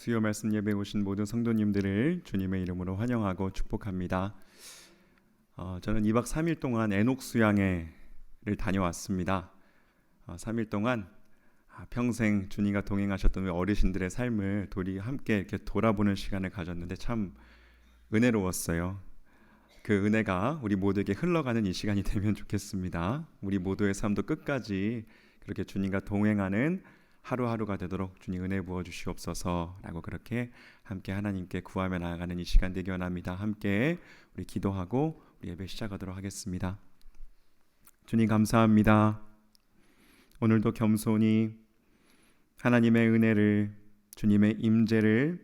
수요 말씀 예배에 오신 모든 성도님들을 주님의 이름으로 환영하고 축복합니다. 저는 2박 3일 동안 에녹 수양회를 다녀왔습니다. 3일 동안 평생 주님과 동행하셨던 어르신들의 삶을 함께 이렇게 돌아보는 시간을 가졌는데 참 은혜로웠어요. 그 은혜가 우리 모두에게 흘러가는 이 시간이 되면 좋겠습니다. 우리 모두의 삶도 끝까지 그렇게 주님과 동행하는 하루하루가 되도록 주님 은혜 부어 주시옵소서라고 그렇게 함께 하나님께 구하며 나아가는 이 시간 되기 원합니다. 함께 우리 기도하고 우리 예배 시작하도록 하겠습니다. 주님 감사합니다. 오늘도 겸손히 하나님의 은혜를, 주님의 임재를,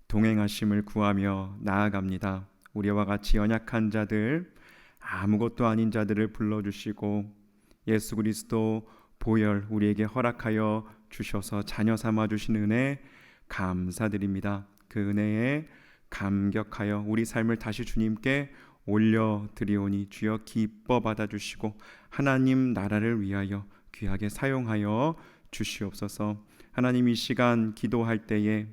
동행하심을 구하며 나아갑니다. 우리와 같이 연약한 자들, 아무것도 아닌 자들을 불러주시고 예수 그리스도 보혈 우리에게 허락하여 주셔서 자녀 삼아 주신 은혜 감사드립니다. 그 은혜에 감격하여 우리 삶을 다시 주님께 올려드리오니 주여 기뻐 받아주시고 하나님 나라를 위하여 귀하게 사용하여 주시옵소서. 하나님 이 시간 기도할 때에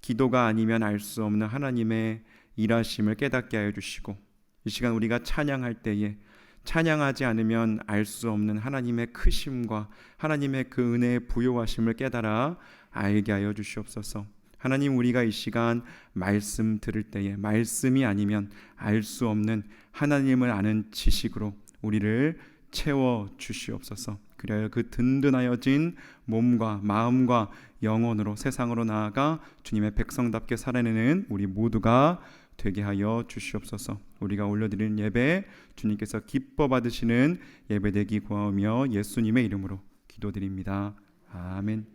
기도가 아니면 알 수 없는 하나님의 일하심을 깨닫게 하여 주시고 이 시간 우리가 찬양할 때에 찬양하지 않으면 알 수 없는 하나님의 크심과 하나님의 그 은혜의 부요하심을 깨달아 알게 하여 주시옵소서. 하나님 우리가 이 시간 말씀 들을 때에 말씀이 아니면 알 수 없는 하나님을 아는 지식으로 우리를 채워 주시옵소서. 그리하여 그 든든하여진 몸과 마음과 영혼으로 세상으로 나아가 주님의 백성답게 살아내는 우리 모두가 되게 하여 주시옵소서. 우리가 올려드리는 예배 주님께서 기뻐 받으시는 예배 되기 구하며 예수님의 이름으로 기도드립니다. 아멘.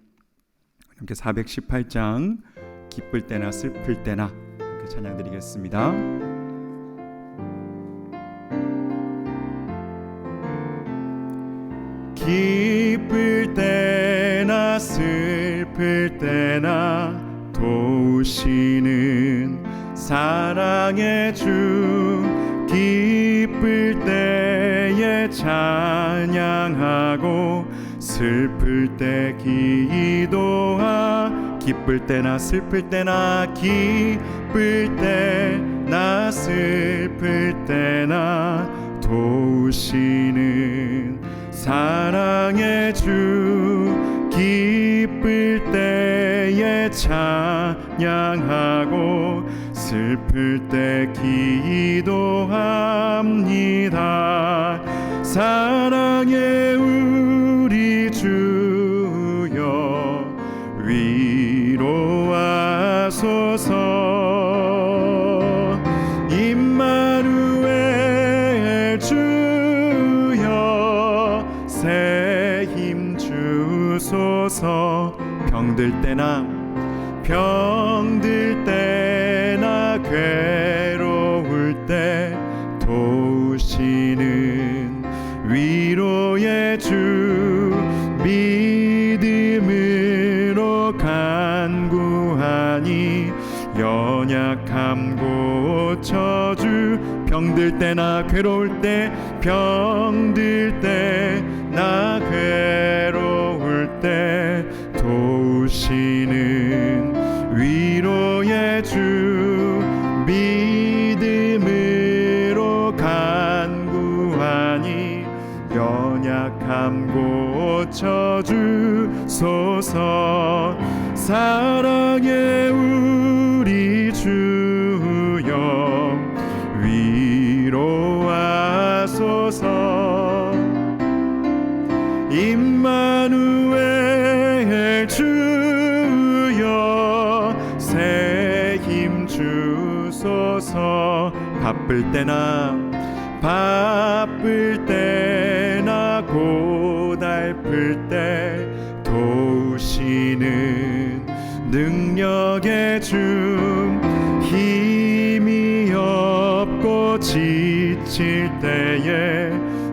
함께 418장 기쁠 때나 슬플 때나 함께 찬양드리겠습니다. 기쁠 때나 슬플 때나 도우시는 사랑의 주, 기쁠 때에 찬양하고 슬플 때 기도하. 기쁠 때나 슬플 때나 기쁠 때나 슬플 때나 도우시는 사랑의 주, 기쁠 때에 찬양하고 슬플 때 기도합니다. 사랑의 우리 주여 위로하소서. 임마누엘 주여 새 힘 주소서. 병들 때나 괴로울 때 도우시는 위로의 주, 믿음으로 간구하니 연약함 고쳐주. 병들 때나 괴로울 때, 병들 때나 괴로울 때 도우시는 위로의 주, 믿음으로 간구하니 연약함 고쳐주소서. 사랑의 우리 주여 위로하소서. 임마누엘 주여 새 힘 주소서. 바쁠 때나 고달플 때 도우시는 능력의 주, 힘이 없고 지칠 때에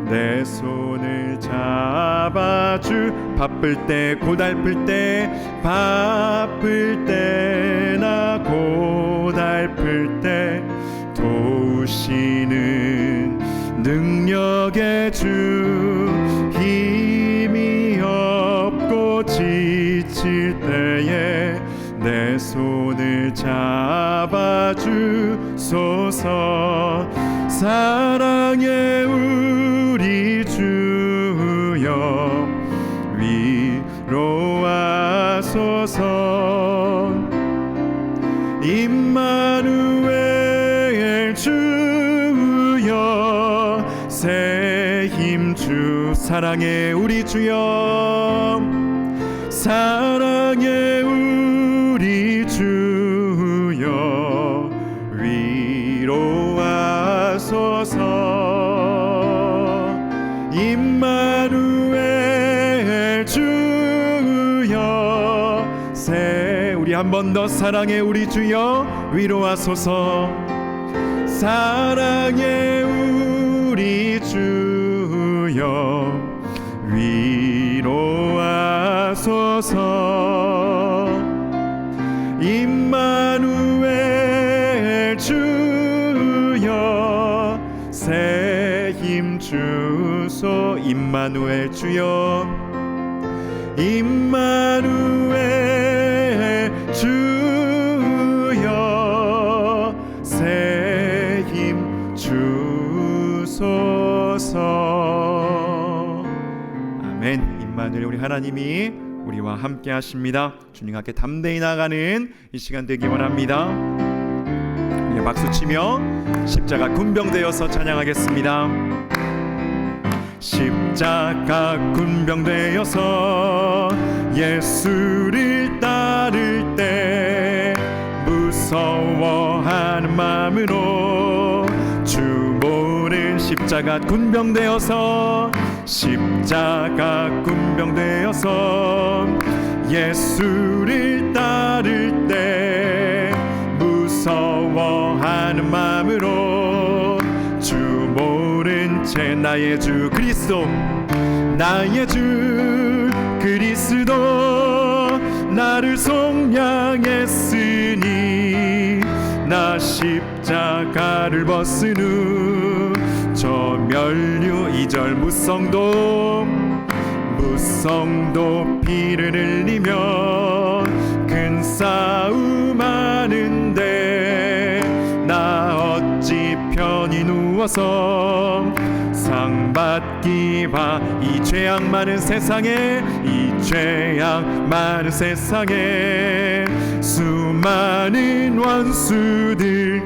내 손을 잡아주. 바쁠 때 고달플 때, 바쁠 때나 고달플 때 도우시는 능력의 주, 힘이 없고 지칠 때에 내 손을 잡아주소서. 사랑의 우리 주여 위로하소서. 임마누엘 주여 새 힘 주. 사랑의 우리 주여, 사랑의 우리 주여 위로하소서. 임마누엘 주여 새. 우리 한 번 더. 사랑의 우리 주여 위로하소서. 사랑의 우리 주여 위로하소서. 임마누엘 주여 새 힘 주소. 임마누엘 주여, 임마누엘 주여 새 힘 주소서. 아멘. 임마누엘 우리 하나님이 우리와 함께 하십니다. 주님 함께 담대히 나가는 이 시간 되기 원합니다. 우리 박수치며 십자가 군병되어서 찬양하겠습니다. 십자가 군병되어서 예수를 따를 때 무서워하는 마음으로 주 모른 십자가 군병되어서, 십자가 군병되어서 예수를 따를 때 무서워하는 마음으로 주 모른 채 나의 주 그리스도, 나의 주 그리스도 나를 속량했으니 나 십자가를 벗은 후 저 멸류 이절 무성도 피를 흘리며 큰 싸움 하는데 나 어찌 편히 누워서 상받기 봐. 이 죄악 많은 세상에, 이 죄악 많은 세상에 수많은 원수들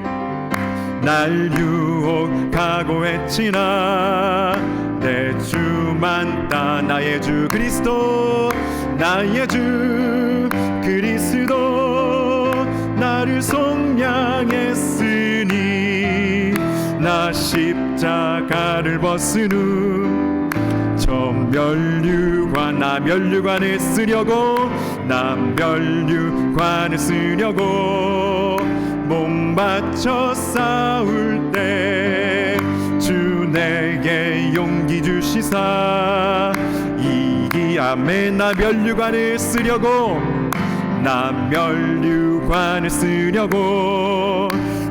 날 유혹하고 했지나 내 주만 따. 나의 주 그리스도, 나의 주 그리스도 나를 속량했으니 나 십자가를 벗은 후 저 멸류관, 나 멸류관을 쓰려고, 나 멸류관을 쓰려고 몸 바쳐 싸울 때 주 내게 용기 주시사 이기. 아멘. 나 멸류관을 쓰려고, 나 멸류관을 쓰려고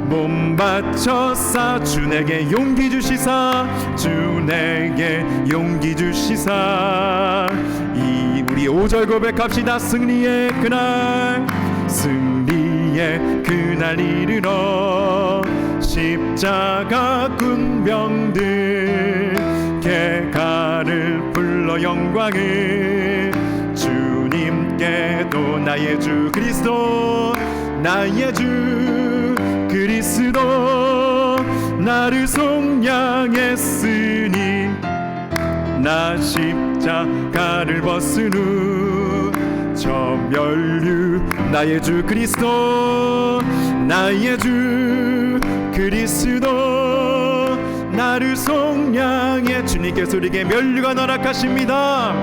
몸 바쳐 싸 주 내게 용기 주시사, 주 내게 용기 주시사. 이 우리 5절 고백합시다. 승리의 그날, 승리의 그날 이르러 십자가 군병들 개가를 불러 영광을 주님께도. 나의 주 그리스도, 나의 주 그리스도 나를 속량했으니 나 십자가를 벗은 후 저 멸류. 나의 주 그리스도, 나의 주 그리스도 나를 속량해. 주님께서 우리에게 멸류관 허락하십니다.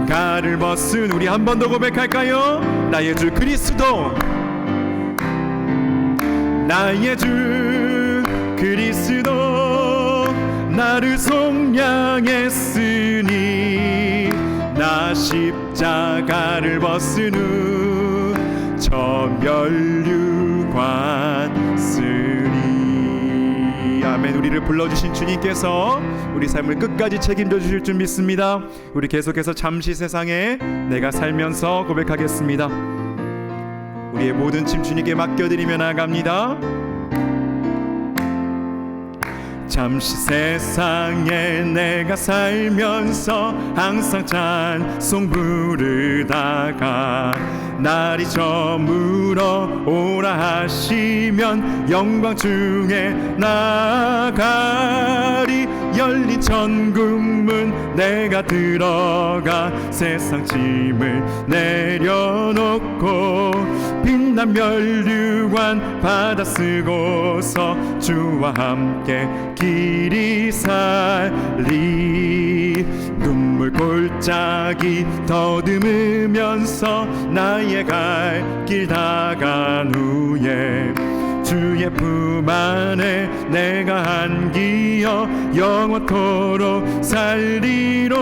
가를 벗은 우리 한 번 더 고백할까요? 나의 주 그리스도, 나의 주 그리스도 나를 속량했으니 나 십자가를 벗은 후 저 멸류관 쓰리. 아멘. 우리를 불러주신 주님께서 우리 삶을 끝까지 책임져 주실 줄 믿습니다. 우리 계속해서 잠시 세상에 내가 살면서 고백하겠습니다. 우리의 모든 짐 주님께 맡겨드리며 나아갑니다. 잠시 세상에 내가 살면서 항상 찬송 부르다가 날이 저물어 오라 하시면 영광 중에 나아가리. 열린 천국문 내가 들어가 세상 짐을 내려놓고 빛난 면류관 받아 쓰고서 주와 함께 길이 살리. 눈물 골짜기 더듬으면서 나의 갈 길 다간 후에 주의 품 안에 내가 안기어 영원토록 살리로다.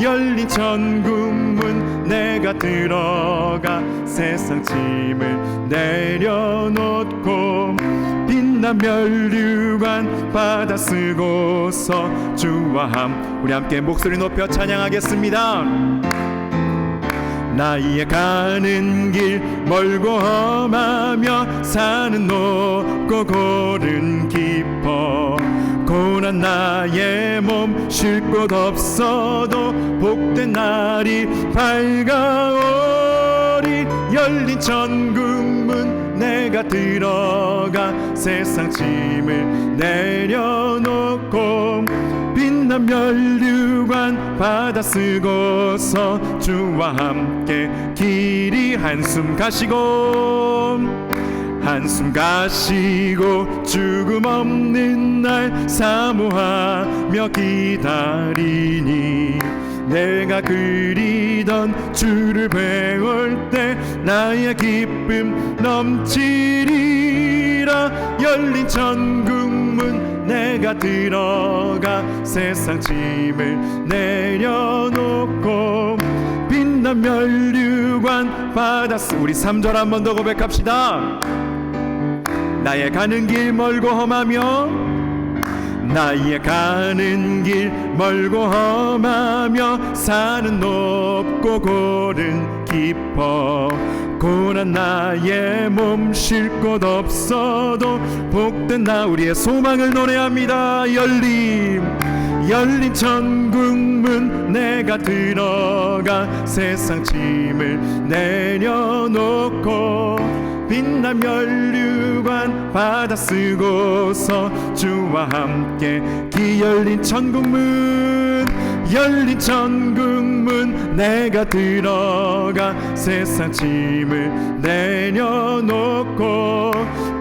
열린 천국문 내가 들어가 세상 짐을 내려놓고 빛난 면류관 받아 쓰고서 주와 우리 함께 목소리 높여 찬양하겠습니다. 나의 가는 길 멀고 험하며 산은 높고 골은 깊어 고난 나의 몸 쉴 곳 없어도 복된 날이 밝아오리. 열린 천국문 내가 들어가 세상 짐을 내려놓고 빛난 면류관 받아 쓰고서 주와 함께 길이 한숨 가시고 죽음 없는 날 사모하며 기다리니 내가 그리던 주를 배울 때 나의 기쁨 넘치리라. 열린 천국문 내가 들어가 세상 짐을 내려놓고 빛난 면류관 받아 우리 3절 한 번 더 고백합시다. 나의 가는 길 멀고 험하며 나의 가는 길 멀고 험하며 산은 높고 골은 깊어 고난 나의 몸 쉴 곳 없어도 복된 나 우리의 소망을 노래합니다. 열린 천국문 내가 들어가 세상 짐을 내려놓고 빛난 면류관 받아 쓰고서 주와 함께 열린 천국문 내가 들어가 세상 짐을 내려놓고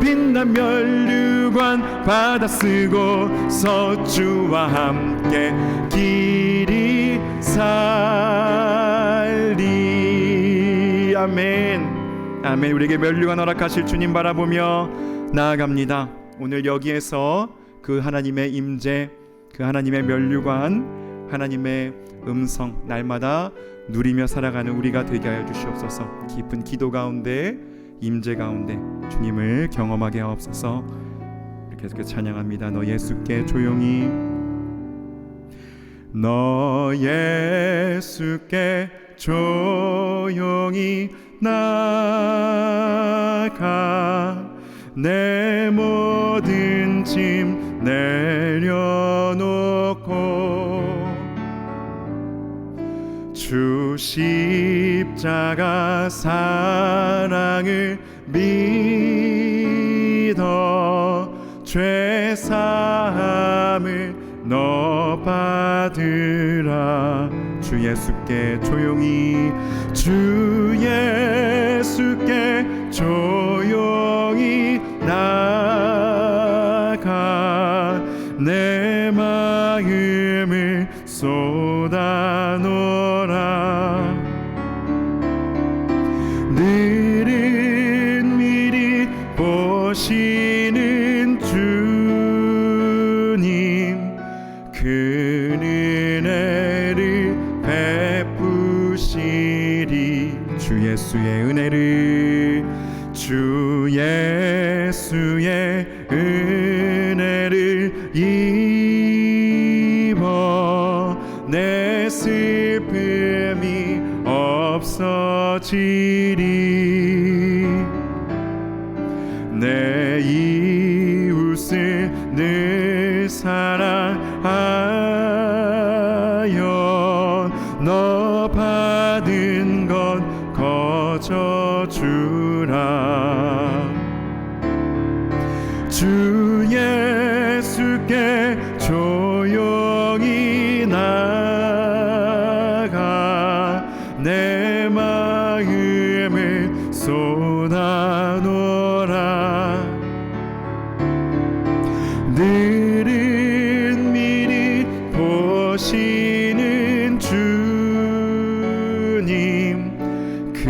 빛난 면류관 받아 쓰고서 주와 함께 길이 살리. 아멘. 아멘. 우리에게 면류관 허락하실 주님 바라보며 나아갑니다. 오늘 여기에서 그 하나님의 임재, 그 하나님의 면류관, 하나님의 음성 날마다 누리며 살아가는 우리가 되게 하여 주시옵소서. 깊은 기도 가운데 임재 가운데 주님을 경험하게 하옵소서. 이렇게 계속 찬양합니다. 너 예수께 조용히 너 예수께 조용히 나가 내 모든 짐 내려놓고 주 십자가 사랑을 믿어 죄 사함을 너 받으라. 주 예수께 조용히 주 예수께 조용히 나가 내 마음을 쏟아놓으라. 늘은 미리 보시는 주님 그 은혜를 베푸시리. 주 예수의 은혜를 주 예수의 은혜를 입어 내 슬픔이 없어지리. 내 이웃을 늘 사랑하여 너 받은 것 거저 주라. 주 예수께 조용히 나가 내 마음을 쏟아놓으라. 늘은 미리 보시는 주님, 그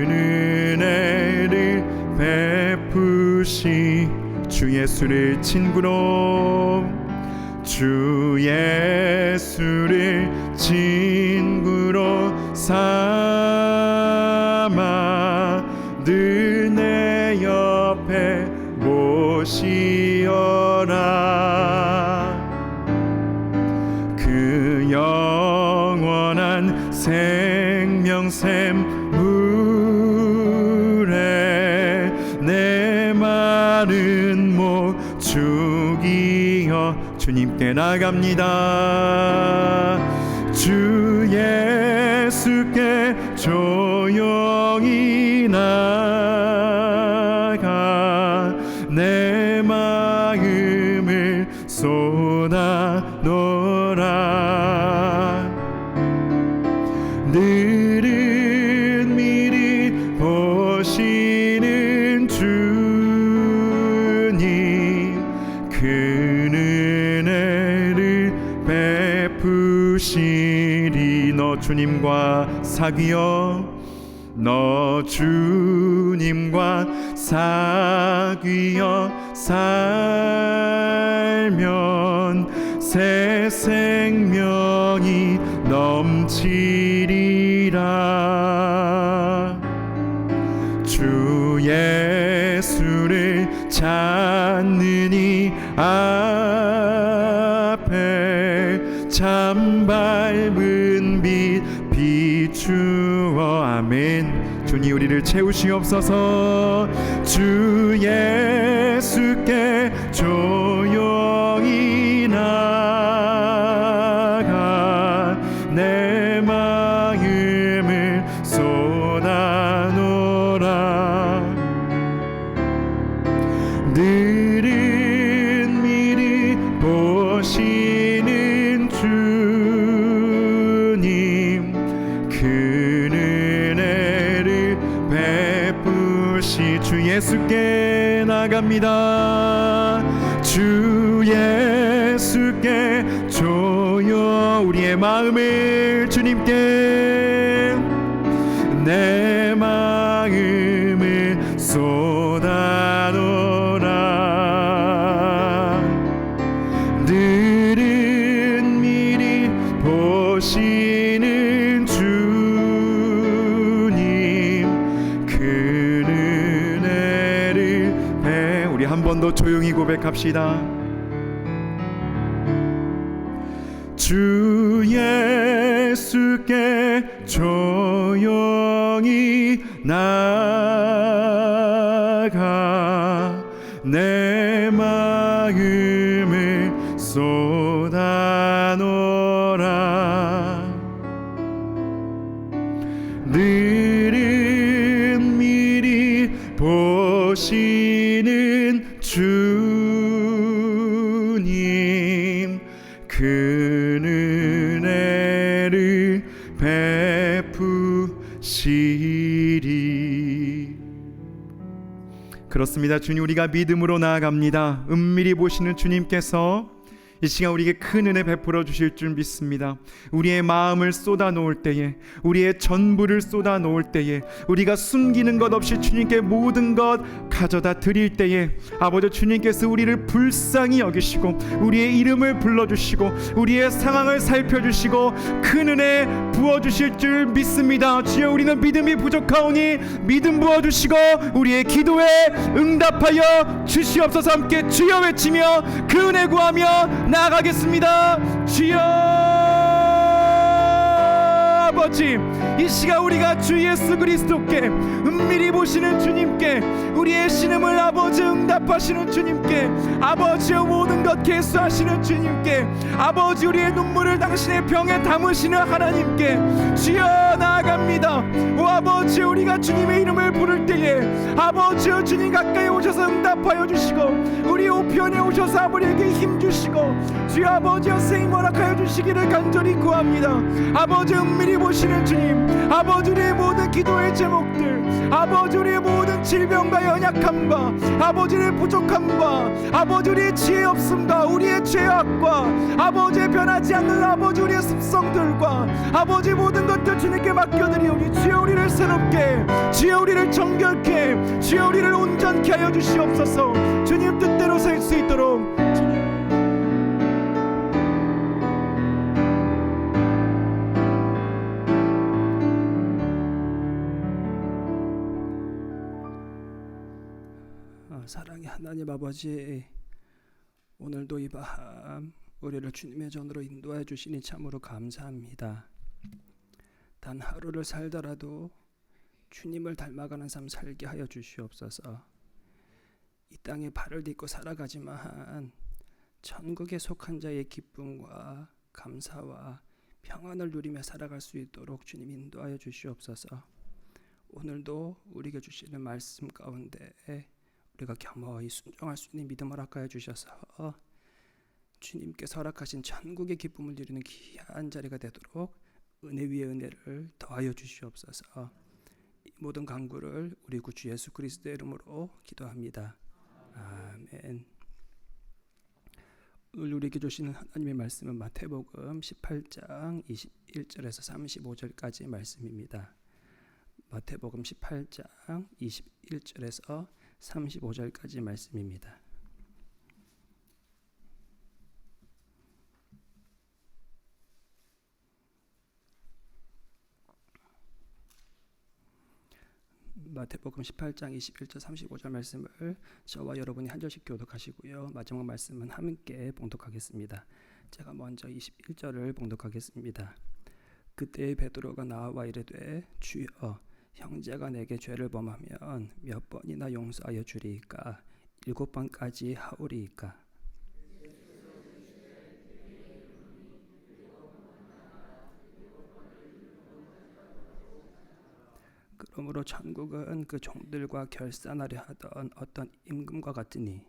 은혜를 베푸시. 주 예수를 친구로, 주 예수를 친구로 삼아 늘 내 옆에 모시어라. 그 영원한 생명샘 물에 내 마른 목 죽이어 주님께 나갑니다. 주 예수께 조용히 나가 내 마음을 쏟아놓으라. 늘은 미리 보시는 주님, 그 은혜를 베푸시리. 너 주님과 사귀어, 너 주님과 사귀어 살면 새 생명이 넘치리라. 주 예수를 찾는 이 앞에 참 밝은 빛 비추어. 아멘. 주님 우리를 채우시옵소서. 주 예수께 조용히 나가 내 마음을 쏟아놓으라. 늘은 미리 보시는 주님, 그 은혜를 베푸시. 주 예수께 나갑니다. 주 예수께 조여 우리의 마음을 주님께, 내 마음을 쏟아놓으라. 늘은 미리 보시는 주님, 그 은혜를 우리 한 번 더 조용히 고백합시다. 주 예수께 조용히 나가 내 마음을 쏟아놓으라. 늘은 미리 보시는 주님, 그 은혜를 베푸시리. 그렇습니다. 주님, 우리가 믿음으로 나아갑니다. 은밀히 보시는 주님께서 이 시간 우리에게 큰 은혜 베풀어 주실 줄 믿습니다. 우리의 마음을 쏟아놓을 때에, 우리의 전부를 쏟아놓을 때에, 우리가 숨기는 것 없이 주님께 모든 것 가져다 드릴 때에 아버지 주님께서 우리를 불쌍히 여기시고 우리의 이름을 불러주시고 우리의 상황을 살펴주시고 큰 은혜 부어주실 줄 믿습니다. 주여, 우리는 믿음이 부족하오니 믿음 부어주시고 우리의 기도에 응답하여 주시옵소서. 함께 주여 외치며 그 은혜 구하며 나아가겠습니다. 주여, 아버지 아버지, 이 시간 우리가 주 예수 그리스도께 은밀히 보시는 주님께 우리의 신음을 아버지 응답하시는 주님께 아버지의 모든 것 개수하시는 주님께 아버지 우리의 눈물을 당신의 병에 담으시는 하나님께 주여 나아갑니다. 오 아버지, 우리가 주님의 이름을 부를 때에 아버지여 주님 가까이 오셔서 응답하여 주시고 우리 우편에 오셔서 아버지에게 힘 주시고 주여 아버지여 세임 허락하여 주시기를 간절히 구합니다. 아버지 은밀히 보시는 주님, 아버지 우리의 모든 기도의 제목들, 아버지 우리의 모든 질병과 연약함과 아버지 우리의 부족함과 아버지 우리의 지혜 없음과 우리의 죄악과 아버지의 변하지 않는 아버지 우리의 습성들과 아버지 모든 것들 주님께 맡겨드리오니 주여 우리를 새롭게, 주여 우리를 정결케, 주여 우리를 온전케 하여 주시옵소서. 주님 뜻대로 살 수 있도록 주님 사랑의 하나님 아버지, 오늘도 이 밤 우리를 주님의 전으로 인도하여 주시니 참으로 감사합니다. 단 하루를 살더라도 주님을 닮아가는 삶 살게 하여 주시옵소서. 이 땅에 발을 딛고 살아가지만 천국에 속한 자의 기쁨과 감사와 평안을 누리며 살아갈 수 있도록 주님 인도하여 주시옵소서. 오늘도 우리에게 주시는 말씀 가운데 우리가 겸허히 순종할 수 있는 믿음을 허락하여 주셔서 주님께서 허락하신 천국의 기쁨을 누리는 귀한 자리가 되도록 은혜 위에 은혜를 더하여 주시옵소서. 이 모든 간구를 우리 구주 예수 그리스도의 이름으로 기도합니다. 아멘. 오늘 우리에게 주시는 하나님의 말씀은 마태복음 18장 21절에서 35절까지의 말씀입니다. 마태복음 18장 21절에서 35절까지 말씀입니다. 마태복음 18장 21절 35절 말씀을 저와 여러분이 한 절씩 교독하시고요. 마지막 말씀은 함께 봉독하겠습니다. 제가 먼저 21절을 봉독하겠습니다. 그때 베드로가 나와 이르되 주여, 형제가 내게 죄를 범하면 몇 번이나 용서하여 주리이까? 7번까지 하오리이까? 그러므로 천국은 그 종들과 결산하려 하던 어떤 임금과 같으니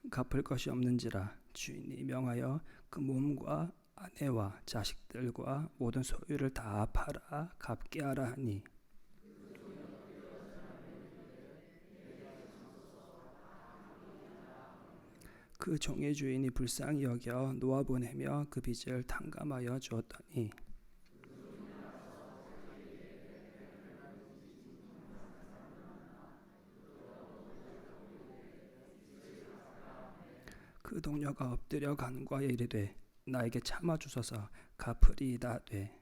갚을 것이 없는지라 주인이 명하여 그 몸과 아내와 자식들과 모든 소유를 다 팔아 갚게 하라 하니 그 종의 주인이 불쌍히 여겨 놓아보내며 그 빚을 탕감하여 주었더니 그 동료가 엎드려 간구하여 이르되 나에게 참아 주소서 갚으리이다 하되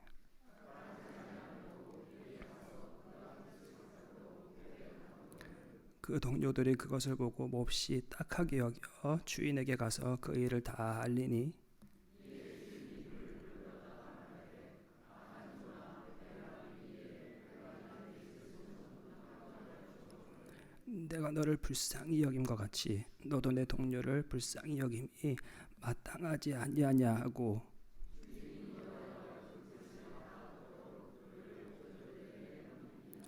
그 동료들이 그것을 보고 몹시 딱하게 여겨 주인에게 가서 그 일을 다 알리니 내가 너를 불쌍히 여김과 같이 너도 내 동료를 불쌍히 여김이 마땅하지 아니하냐 하고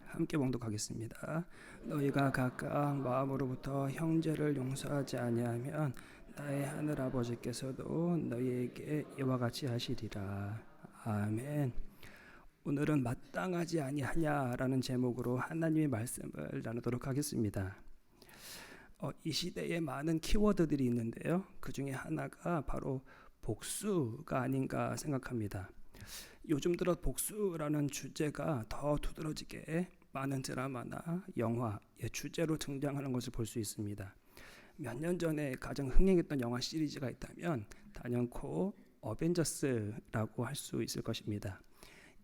함께 봉독하겠습니다. 너희가 각각 마음으로부터 형제를 용서하지 아니하면 나의 하늘 아버지께서도 너희에게 이와 같이 하시리라. 아멘. 오늘은 마땅하지 아니하냐라는 제목으로 하나님의 말씀을 나누도록 하겠습니다. 이 시대에 많은 키워드들이 있는데요. 그 중에 하나가 바로 복수가 아닌가 생각합니다. 요즘 들어 복수라는 주제가 더 두드러지게 많은 드라마나 영화, 주제로 등장하는 것을 볼 수 있습니다. 몇 년 전에 가장 흥행했던 영화 시리즈가 있다면 단연코 어벤져스라고 할 수 있을 것입니다.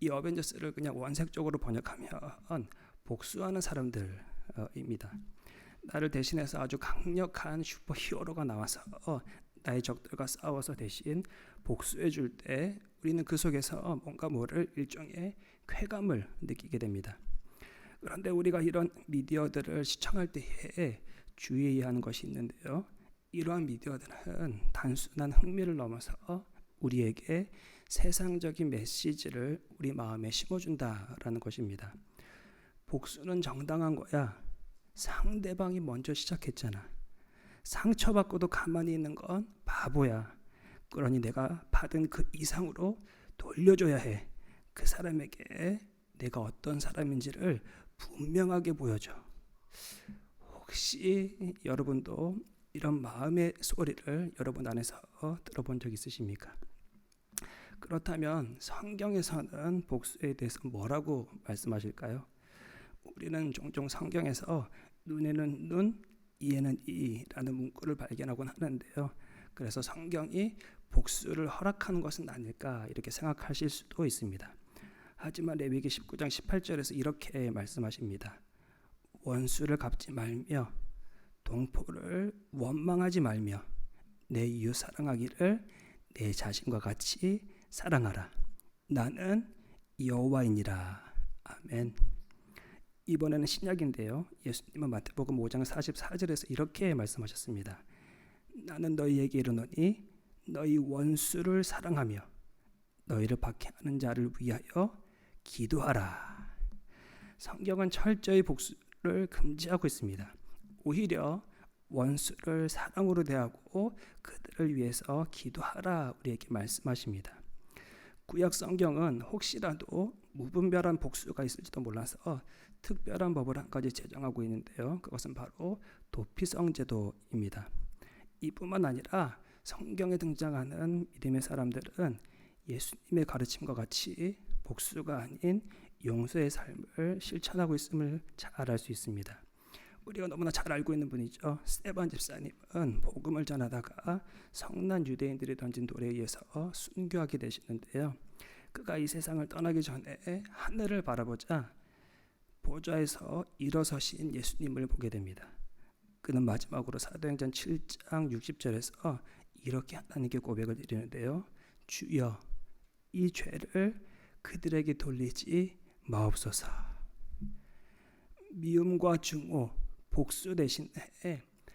이 어벤져스를 그냥 원색적으로 번역하면 복수하는 사람들입니다. 나를 대신해서 아주 강력한 슈퍼히어로가 나와서 나의 적들과 싸워서 대신 복수해 줄 때 우리는 그 속에서 뭔가 모를 일종의 쾌감을 느끼게 됩니다. 그런데 우리가 이런 미디어들을 시청할 때에 주의해야 하는 것이 있는데요. 이러한 미디어들은 단순한 흥미를 넘어서 우리에게 세상적인 메시지를 우리 마음에 심어준다라는 것입니다. 복수는 정당한 거야. 상대방이 먼저 시작했잖아. 상처받고도 가만히 있는 건 바보야. 그러니 내가 받은 그 이상으로 돌려줘야 해. 그 사람에게 내가 어떤 사람인지를 분명하게 보여줘. 혹시 여러분도 이런 마음의 소리를 여러분 안에서 들어본 적 있으십니까? 그렇다면 성경에서는 복수에 대해서 뭐라고 말씀하실까요? 우리는 종종 성경에서 눈에는 눈, 이에는 이라는 문구를 발견하곤 하는데요. 그래서 성경이 복수를 허락하는 것은 아닐까 이렇게 생각하실 수도 있습니다. 하지만 레위기 19장 18절에서 이렇게 말씀하십니다. 원수를 갚지 말며 동포를 원망하지 말며 내 이웃 사랑하기를 내 자신과 같이 사랑하라. 나는 여호와이니라. 아멘. 이번에는 신약인데요. 예수님은 마태복음 5장 44절에서 이렇게 말씀하셨습니다. 나는 너희에게 이르노니 너희 원수를 사랑하며 너희를 박해하는 자를 위하여 기도하라. 성경은 철저히 복수를 금지하고 있습니다. 오히려 원수를 사랑으로 대하고 그들을 위해서 기도하라 우리에게 말씀하십니다. 구약 성경은 혹시라도 무분별한 복수가 있을지도 몰라서 특별한 법을 한 가지 제정하고 있는데요. 그것은 바로 도피성 제도입니다. 이뿐만 아니라 성경에 등장하는 믿음의 사람들은 예수님의 가르침과 같이 복수가 아닌 용서의 삶을 실천하고 있음을 잘 알 수 있습니다. 우리가 너무나 잘 알고 있는 분이죠. 스데반 집사님은 복음을 전하다가 성난 유대인들이 던진 돌에 의해서 순교하게 되시는데요. 그가 이 세상을 떠나기 전에 하늘을 바라보자 보좌에서 일어서신 예수님을 보게 됩니다. 그는 마지막으로 사도행전 7장 60절에서 이렇게 하나님께 고백을 드리는데요. 주여 이 죄를 그들에게 돌리지 마옵소서. 미움과 증오, 복수 대신에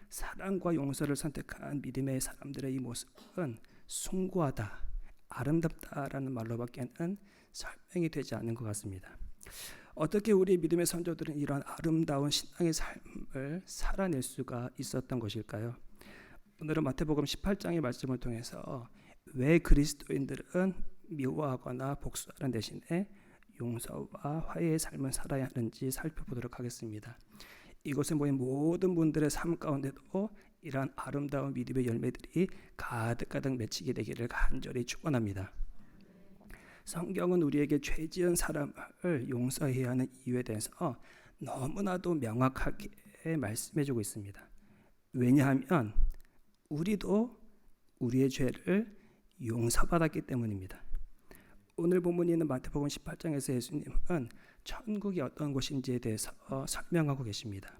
사랑과 용서를 선택한 믿음의 사람들의 이 모습은 숭고하다, 아름답다라는 말로밖에는 설명이 되지 않는 것 같습니다. 어떻게 우리 믿음의 선조들은 이런 아름다운 신앙의 삶을 살아낼 수가 있었던 것일까요? 오늘은 마태복음 18장의 말씀을 통해서 왜 그리스도인들은 미워하거나 복수하는 대신에 용서와 화해의 삶을 살아야 하는지 살펴보도록 하겠습니다. 이곳에 모인 모든 분들의 삶 가운데도 이러한 아름다운 믿음의 열매들이 가득가득 맺히게 되기를 간절히 축원합니다. 성경은 우리에게 죄 지은 사람을 용서해야 하는 이유에 대해서 너무나도 명확하게 말씀해주고 있습니다. 왜냐하면 우리도 우리의 죄를 용서받았기 때문입니다. 오늘 본문에 있는 마태복음 18장에서 예수님은 천국이 어떤 곳인지에 대해서 설명하고 계십니다.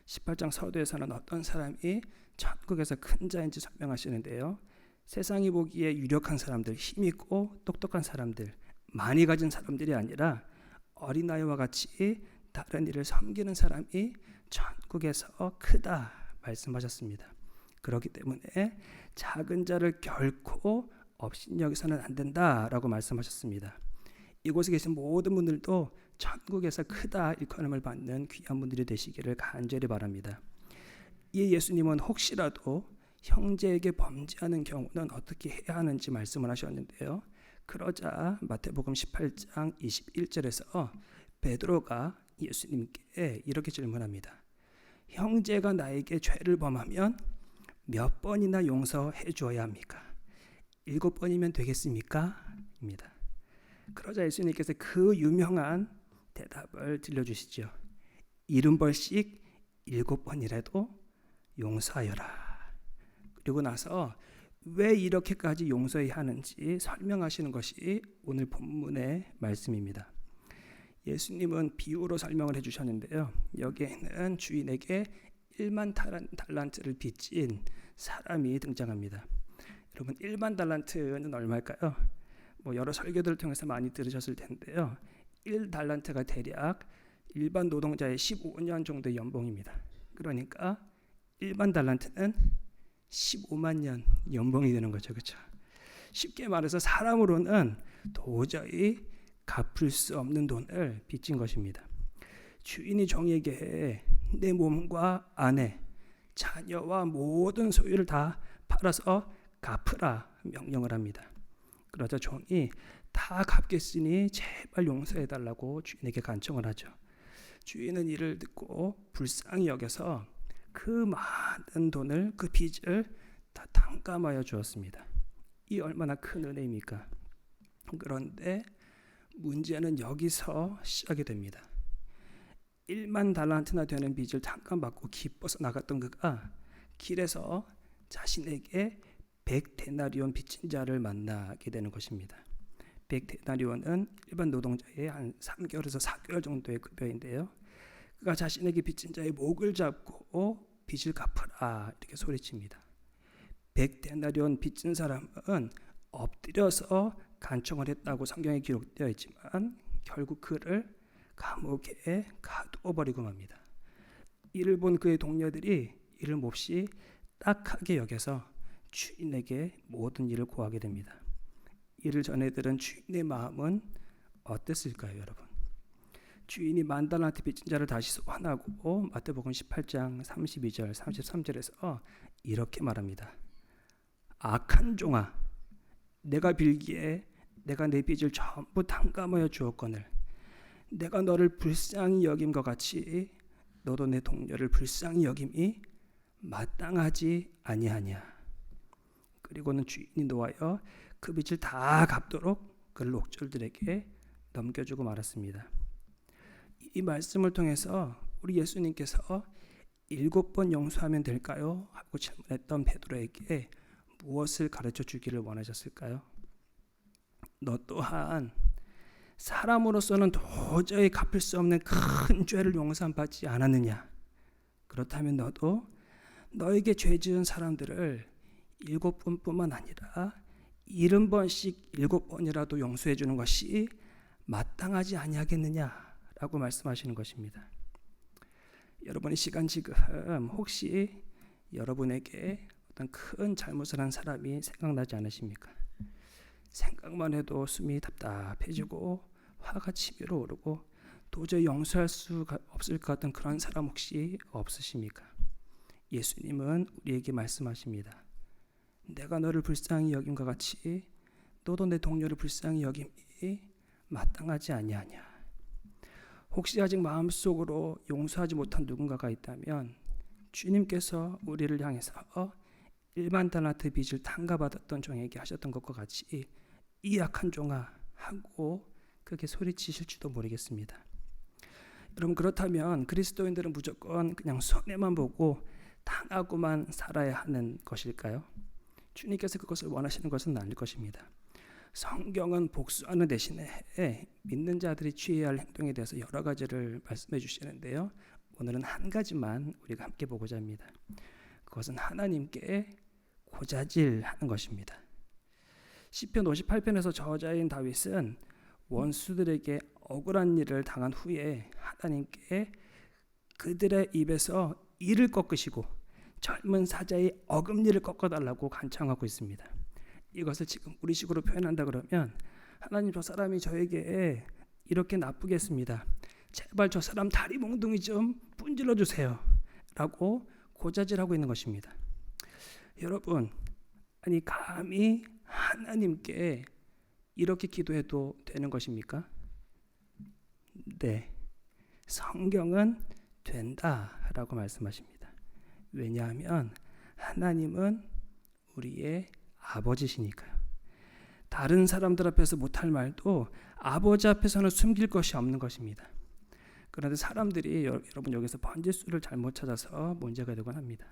18장 서두에서는 어떤 사람이 천국에서 큰 자인지 설명하시는데요. 세상이 보기에 유력한 사람들, 힘있고 똑똑한 사람들, 많이 가진 사람들이 아니라 어린아이와 같이 다른 일을 섬기는 사람이 천국에서 크다 말씀하셨습니다. 그렇기 때문에 작은 자를 결코 업신여기서는 안 된다라고 말씀하셨습니다. 이곳에 계신 모든 분들도 천국에서 크다 일컬음을 받는 귀한 분들이 되시기를 간절히 바랍니다. 이 예수님은 혹시라도 형제에게 범죄하는 경우는 어떻게 해야 하는지 말씀을 하셨는데요. 그러자 마태복음 18장 21절에서 베드로가 예수님께 이렇게 질문합니다. 형제가 나에게 죄를 범하면 몇 번이나 용서해 주어야 합니까? 7번이면 되겠습니까? 입니다. 그러자 예수님께서 그 유명한 대답을 들려주시죠. 70벌씩 7번이라도 용서하여라. 그리고 나서 왜 이렇게까지 용서해야 하는지 설명하시는 것이 오늘 본문의 말씀입니다. 예수님은 비유로 설명을 해주셨는데요. 여기에는 주인에게 1만 달란트를 빚진 사람이 등장합니다. 여러분 1만 달란트는 얼마일까요? 뭐 여러 설교들을 통해서 많이 들으셨을 텐데요. 1달란트가 대략 일반 노동자의 15년 정도의 연봉입니다. 그러니까 1만 달란트는 15만 년 연봉이 되는 거죠. 그렇죠? 쉽게 말해서 사람으로는 도저히 갚을 수 없는 돈을 빚진 것입니다. 주인이 종에게 내 몸과 아내, 자녀와 모든 소유를 다 팔아서 갚으라 명령을 합니다. 그러자 종이 다 갚겠으니 제발 용서해달라고 주인에게 간청을 하죠. 주인은 이를 듣고 불쌍히 여겨서 그 많은 돈을, 그 빚을 다 탕감하여 주었습니다. 이 얼마나 큰 은혜입니까? 그런데 문제는 여기서 시작이 됩니다. 1만 달란트나 되는 빚을 탕감받고 기뻐서 나갔던 그가 길에서 자신에게 100데나리온 빚진 자를 만나게 되는 것입니다. 100데나리온은 일반 노동자의 한 3개월에서 4개월 정도의 급여인데요. 그가 자신에게 빚진 자의 목을 잡고 빚을 갚으라 이렇게 소리칩니다. 100데나리온 빚진 사람은 엎드려서 간청을 했다고 성경에 기록되어 있지만 결국 그를 감옥에 가두어 버리고 맙니다. 이를 본 그의 동료들이 이를 몹시 딱하게 여겨서 주인에게 모든 일을 고하게 됩니다. 이를 전해 들은 주인의 마음은 어땠을까요, 여러분? 주인이 만 달란트 빚진 자를 다시 소환하고 마태복음 18장 32절 33절에서 이렇게 말합니다. 악한 종아, 내가 빌기에 내가 내 빚을 전부 탕감하여 주었거늘 내가 너를 불쌍히 여김과 같이 너도 내 동료를 불쌍히 여김이 마땅하지 아니하냐. 그리고는 주인이 노하여 그 빚을 다 갚도록 그를 옥졸들에게 넘겨주고 말았습니다. 이 말씀을 통해서 우리 예수님께서 7번 용서하면 될까요? 하고 질문했던 베드로에게 무엇을 가르쳐 주기를 원하셨을까요? 너 또한 사람으로서는 도저히 갚을 수 없는 큰 죄를 용서받지 않았느냐? 그렇다면 너도 너에게 죄 지은 사람들을 7번뿐만 아니라 70번씩 7번이라도 용서해 주는 것이 마땅하지 아니하겠느냐라고 말씀하시는 것입니다. 여러분의 시간 지금 혹시 여러분에게 어떤 큰 잘못을 한 사람이 생각나지 않으십니까? 생각만 해도 숨이 답답해지고 화가 치밀어 오르고 도저히 용서할 수가 없을 것 같은 그런 사람 혹시 없으십니까? 예수님은 우리에게 말씀하십니다. 내가 너를 불쌍히 여김과 같이 너도 내 동료를 불쌍히 여김이 마땅하지 아니하냐. 혹시 아직 마음속으로 용서하지 못한 누군가가 있다면 주님께서 우리를 향해서 1만 달란트 빚을 탕감받았던 종에게 하셨던 것과 같이 이 악한 종아 하고 그렇게 소리치실지도 모르겠습니다. 여러분, 그렇다면 그리스도인들은 무조건 그냥 손해만 보고 당하고만 살아야 하는 것일까요? 주님께서 그것을 원하시는 것은 아닐 것입니다. 성경은 복수하는 대신에 믿는 자들이 취해야 할 행동에 대해서 여러 가지를 말씀해 주시는데요. 오늘은 한 가지만 우리가 함께 보고자 합니다. 그것은 하나님께 고자질하는 것입니다. 시편 58편에서 저자인 다윗은 원수들에게 억울한 일을 당한 후에 하나님께 그들의 입에서 이를 꺾으시고 젊은 사자의 어금니를 꺾어달라고 간청하고 있습니다. 이것을 지금 우리식으로 표현한다 그러면 하나님, 저 사람이 저에게 이렇게 나쁘게 했습니다. 제발 저 사람 다리 몽둥이 좀 분질러 주세요 라고 고자질하고 있는 것입니다. 여러분, 아니 감히 하나님께 이렇게 기도해도 되는 것입니까? 네, 성경은 된다라고 말씀하십니다. 왜냐하면 하나님은 우리의 아버지시니까요. 다른 사람들 앞에서 못할 말도 아버지 앞에서는 숨길 것이 없는 것입니다. 그런데 사람들이 여러분 여기서 번지수를 잘못 찾아서 문제가 되곤 합니다.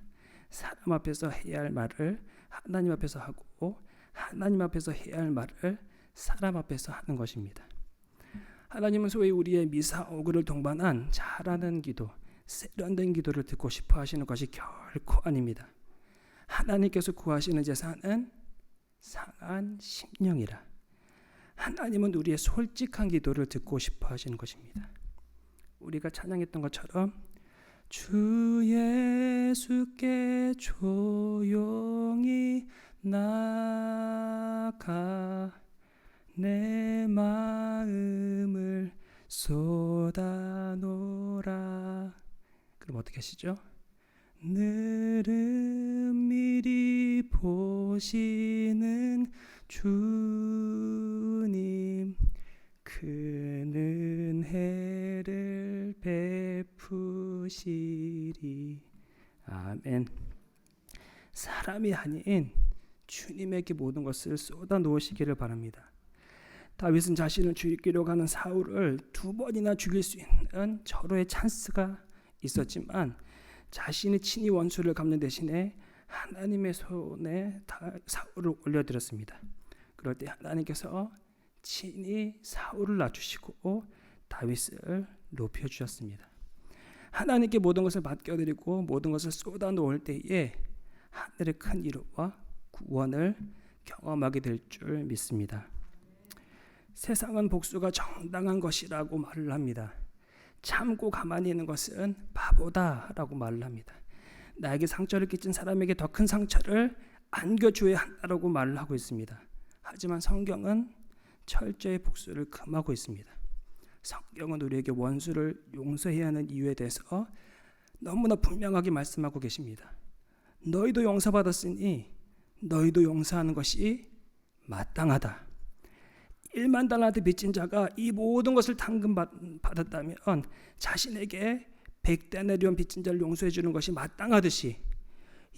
사람 앞에서 해야 할 말을 하나님 앞에서 하고 하나님 앞에서 해야 할 말을 사람 앞에서 하는 것입니다. 하나님은 소위 우리의 미사오그를 동반한 잘하는 기도, 세련된 기도를 듣고 싶어 하시는 것이 결코 아닙니다. 하나님께서 구하시는 제사는 상한 심령이라. 하나님은 우리의 솔직한 기도를 듣고 싶어 하시는 것입니다. 우리가 찬양했던 것처럼 주 예수께 조용히 나가 내 마음을 쏟아놓으라. 그럼 어떻게 하시죠? 늘은 미리 보시는 주님 큰 은혜를 베푸시리. 아멘. 사람이 아닌 주님에게 모든 것을 쏟아 놓으시기를 바랍니다. 다윗은 자신을 죽이려고 하는 사울을 2번이나 죽일 수 있는 절호의 찬스가 있었지만 자신이 친히 원수를 갚는 대신에 하나님의 손에 사울을 올려드렸습니다. 그럴 때 하나님께서 친히 사울을 낮추시고 다윗을 높여주셨습니다. 하나님께 모든 것을 맡겨드리고 모든 것을 쏟아놓을 때에 하늘의 큰 위로와 구원을 경험하게 될 줄 믿습니다. 세상은 복수가 정당한 것이라고 말을 합니다. 참고 가만히 있는 것은 바보다라고 말을 합니다. 나에게 상처를 끼친 사람에게 더 큰 상처를 안겨줘야 한다라고 말을 하고 있습니다. 하지만 성경은 철저히 복수를 금하고 있습니다. 성경은 우리에게 원수를 용서해야 하는 이유에 대해서 너무나 분명하게 말씀하고 계십니다. 너희도 용서받았으니 너희도 용서하는 것이 마땅하다. 1만 달란트 빚진 자가 이 모든 것을 탕금받았다면 자신에게 100데나리온 빚진 자를 용서해 주는 것이 마땅하듯이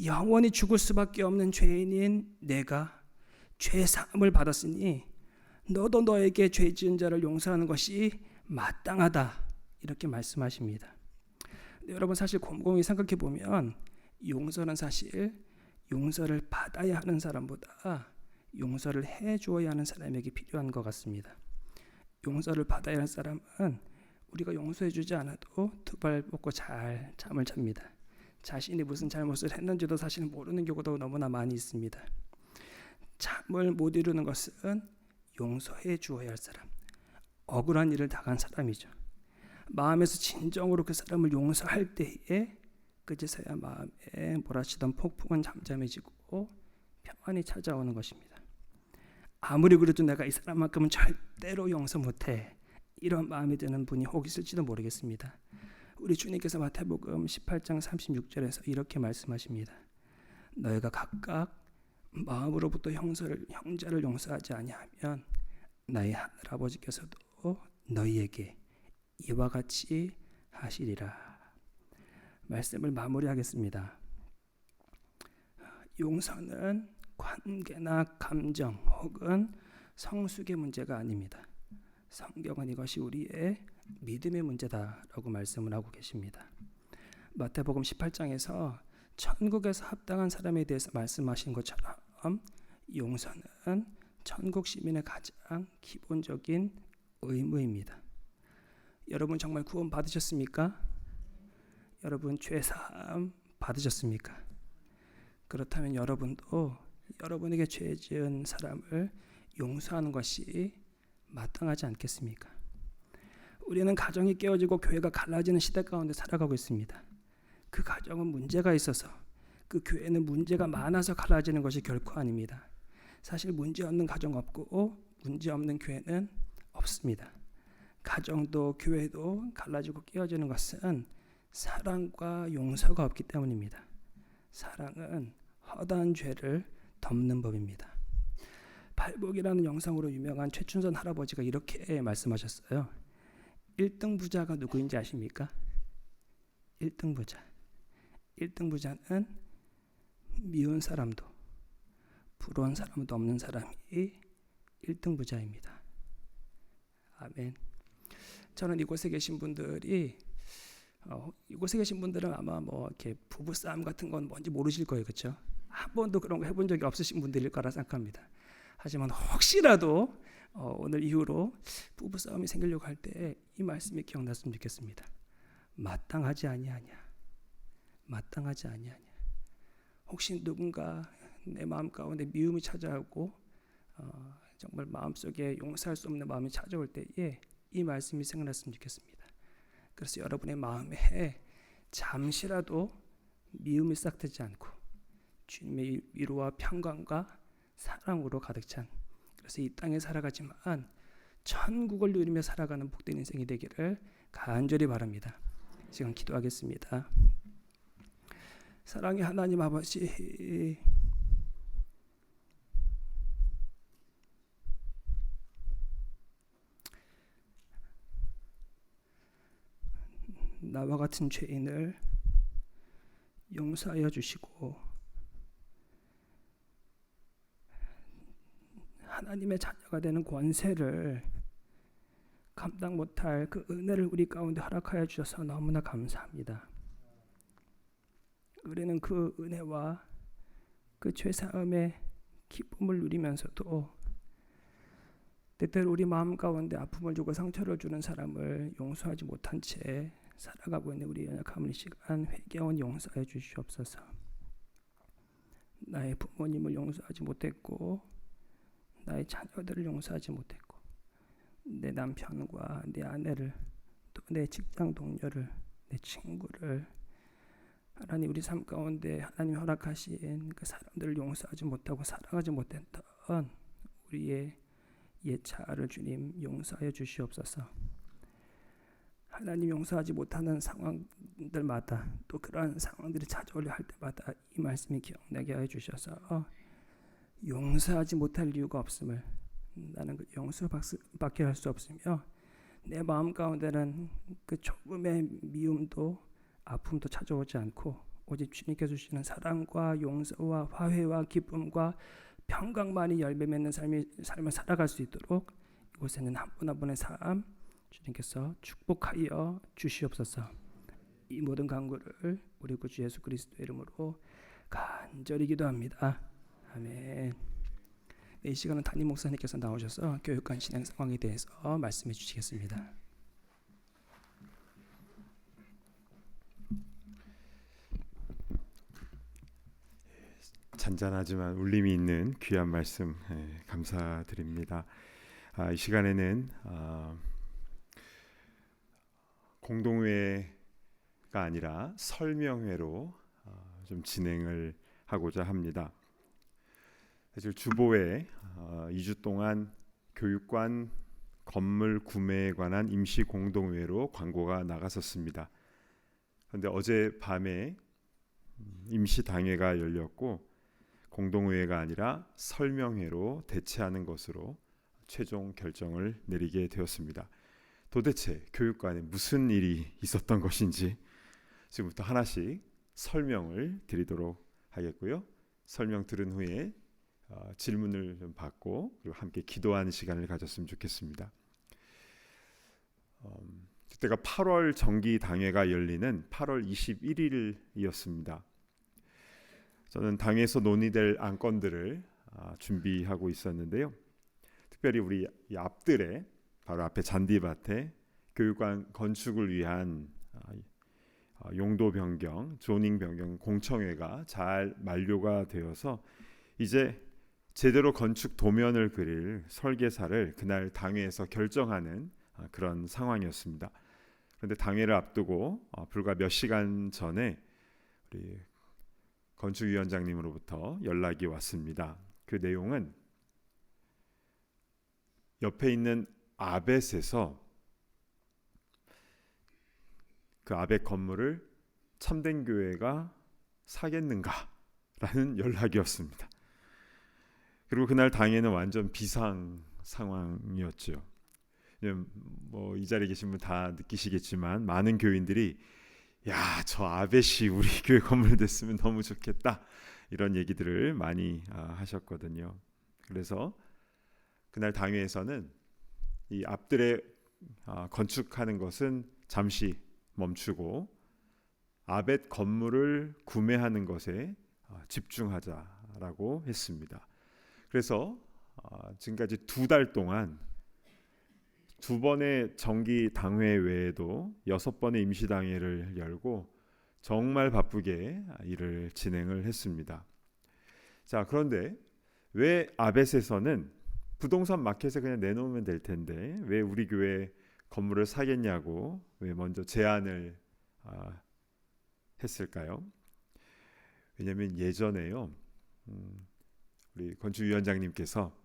영원히 죽을 수밖에 없는 죄인인 내가 죄 사함을 받았으니 너도 너에게 죄 지은 자를 용서하는 것이 마땅하다. 이렇게 말씀하십니다. 근데 여러분 사실 곰곰이 생각해 보면 용서는 사실 용서를 받아야 하는 사람보다 용서를 해주어야 하는 사람에게 필요한 것 같습니다. 용서를 받아야 하는 사람은 우리가 용서해주지 않아도 2발 뻗고 잘 잠을 잡니다. 자신이 무슨 잘못을 했는지도 사실 모르는 경우도 너무나 많이 있습니다. 잠을 못 이루는 것은 용서해 주어야 할 사람, 억울한 일을 당한 사람이죠. 마음에서 진정으로 그 사람을 용서할 때에 그제서야 마음에 몰아치던 폭풍은 잠잠해지고 평안이 찾아오는 것입니다. 아무리 그래도 내가 이 사람만큼은 절대로 용서 못해, 이런 마음이 드는 분이 혹 있을지도 모르겠습니다. 우리 주님께서 마태복음 18장 36절에서 이렇게 말씀하십니다. 너희가 각각 마음으로부터 형제를 용서하지 아니하면 나의 하늘 아버지께서도 너희에게 이와 같이 하시리라. 말씀을 마무리하겠습니다. 용서는 관계나 감정 혹은 성숙의 문제가 아닙니다. 성경은 이것이 우리의 믿음의 문제다라고 말씀을 하고 계십니다. 마태복음 18장에서 천국에서 합당한 사람에 대해서 말씀하신 것처럼 용서는 천국 시민의 가장 기본적인 의무입니다. 여러분 정말 구원 받으셨습니까? 여러분 죄 사함 받으셨습니까? 그렇다면 여러분도 여러분에게 죄 지은 사람을 용서하는 것이 마땅하지 않겠습니까? 우리는 가정이 깨어지고 교회가 갈라지는 시대 가운데 살아가고 있습니다. 그 가정은 문제가 있어서, 그 교회는 문제가 많아서 갈라지는 것이 결코 아닙니다. 사실 문제 없는 가정 없고 문제 없는 교회는 없습니다. 가정도 교회도 갈라지고 깨어지는 것은 사랑과 용서가 없기 때문입니다. 사랑은 허다한 죄를 덮는 법입니다. 발복이라는 영상으로 유명한 최춘선 할아버지가 이렇게 말씀하셨어요. 1등 부자가 누구인지 아십니까? 1등 부자. 1등 부자는 미운 사람도 부러운 사람도 없는 사람이 1등 부자입니다. 아멘. 저는 이곳에 계신 분들이 이곳에 계신 분들은 아마 뭐 이렇게 부부 싸움 같은 건 뭔지 모르실 거예요, 그렇죠? 한 번도 그런 거 해본 적이 없으신 분들일 거라 생각합니다. 하지만 혹시라도 오늘 이후로 부부 싸움이 생기려고 할 때 이 말씀이 기억났으면 좋겠습니다. 마땅하지 아니하냐. 마땅하지 아니하냐. 혹시 누군가 내 마음 가운데 미움이 찾아오고 정말 마음속에 용서할 수 없는 마음이 찾아올 때에 이 말씀이 생각났으면 좋겠습니다. 그래서 여러분의 마음에 잠시라도 미움이 싹트지 않고 주님의 위로와 평강과 사랑으로 가득 찬, 그래서 이 땅에 살아가지만 천국을 누리며 살아가는 복된 인생이 되기를 간절히 바랍니다. 지금 기도하겠습니다. 사랑의 하나님 아버지, 나와 같은 죄인을 용서하여 주시고 하나님의 자녀가 되는 권세를 감당 못할 그 은혜를 우리 가운데 허락하여 주셔서 너무나 감사합니다. 우리는 그 은혜와 그 죄사함의 기쁨을 누리면서도 때때로 우리 마음 가운데 아픔을 주고 상처를 주는 사람을 용서하지 못한 채 살아가고 있는 우리 연약함을 이 시간 회개원 용서해 주시옵소서. 나의 부모님을 용서하지 못했고 나의 자녀들을 용서하지 못했고 내 남편과 내 아내를 또 내 직장 동료를 내 친구를 하나님 우리 삶 가운데 하나님 허락하신 그 사람들을 용서하지 못하고 사랑하지 못했던 우리의 예차를 주님 용서하여 주시옵소서. 하나님 용서하지 못하는 상황들마다 또 그러한 상황들이 찾아오려 할 때마다 이 말씀이 기억나게 하여 주셔서 용서하지 못할 이유가 없음을, 나는 그 용서밖에 할 수 없으며 내 마음 가운데는 그 조금의 미움도 아픔도 찾아오지 않고 오직 주님께서 주시는 사랑과 용서와 화해와 기쁨과 평강만이 열매 맺는 삶을 살아갈 수 있도록 이곳에는 한 분 한 분의 삶 주님께서 축복하여 주시옵소서. 이 모든 간구를 우리 구주 예수 그리스도의 이름으로 간절히 기도합니다. 아멘. 이 시간은 담임 목사님께서 나오셔서 교육관 진행 상황에 대해서 말씀해 주시겠습니다. 잔잔하지만 울림이 있는 귀한 말씀 감사드립니다. 이 시간에는 공동회가 아니라 설명회로 좀 진행을 하고자 합니다. 사실 주보에 2주 동안 교육관 건물 구매에 관한 임시 공동회로 광고가 나갔었습니다. 그런데 어젯밤에 임시 당회가 열렸고 공동회가 아니라 설명회로 대체하는 것으로 최종 결정을 내리게 되었습니다. 도대체 교육관에 무슨 일이 있었던 것인지 지금부터 하나씩 설명을 드리도록 하겠고요. 설명 들은 후에 질문을 좀 받고 그리고 함께 기도하는 시간을 가졌으면 좋겠습니다. 그때가 8월 정기 당회가 열리는 8월 21일이었습니다. 저는 당회에서 논의될 안건들을 준비하고 있었는데요. 특별히 우리 이 앞뜰에 바로 앞에 잔디밭에 교육관 건축을 위한 용도 변경, 조닝 변경 공청회가 잘 만료가 되어서 이제 제대로 건축 도면을 그릴 설계사를 그날 당회에서 결정하는 그런 상황이었습니다. 그런데 당회를 앞두고 불과 몇 시간 전에 우리 건축위원장님으로부터 연락이 왔습니다. 그 내용은 옆에 있는 아벳에서 그 아벳 건물을 참된 교회가 사겠는가라는 연락이었습니다. 그리고 그날 당에는 완전 비상 상황이었죠. 뭐 이 자리에 계신 분 다 느끼시겠지만 많은 교인들이 야, 저 아벳이 우리 교회 건물 됐으면 너무 좋겠다 이런 얘기들을 많이 하셨거든요. 그래서 그날 당회에서는 이 앞뜰에 건축하는 것은 잠시 멈추고 아벳 건물을 구매하는 것에 집중하자라고 했습니다. 그래서 지금까지 2달 동안 2번의 정기 당회 외에도 6번의 임시 당회를 열고 정말 바쁘게 일을 진행을 했습니다. 자, 그런데 왜 아벳에서는 부동산 마켓에 그냥 내놓으면 될 텐데 왜 우리 교회 건물을 사겠냐고 왜 먼저 제안을 했을까요? 왜냐하면 예전에요, 우리 건축위원장님께서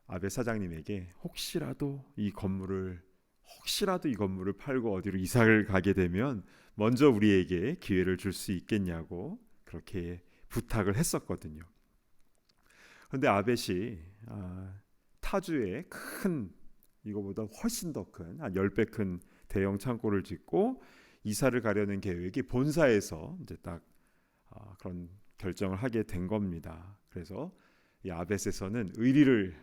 아벳 사장님에게 혹시라도 이 건물을 팔고 어디로 이사를 가게 되면 먼저 우리에게 기회를 줄 수 있겠냐고 그렇게 부탁을 했었거든요. 그런데 아벳이 타주에 큰, 이거보다 훨씬 더 큰, 한 10배 큰 대형 창고를 짓고 이사를 가려는 계획이 본사에서 이제 딱 그런 결정을 하게 된 겁니다. 그래서 이 아벳에서는 의리를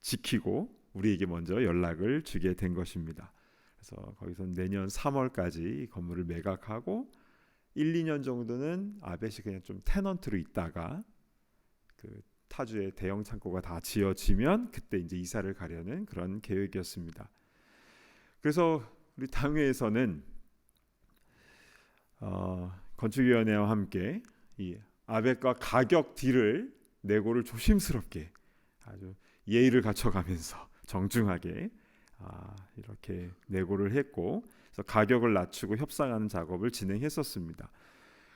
지키고 우리에게 먼저 연락을 주게 된 것입니다. 그래서 거기서 내년 3월까지 이 건물을 매각하고 1, 2년 정도는 아벳이 그냥 좀 테넌트로 있다가 그 타주의 대형 창고가 다 지어지면 그때 이제 이사를 가려는 그런 계획이었습니다. 그래서 우리 당회에서는 건축위원회와 함께 이 아벳과 가격 딜을 내고를 조심스럽게 아주 예의를 갖춰가면서 정중하게 이렇게 내고를 했고, 그래서 가격을 낮추고 협상하는 작업을 진행했었습니다.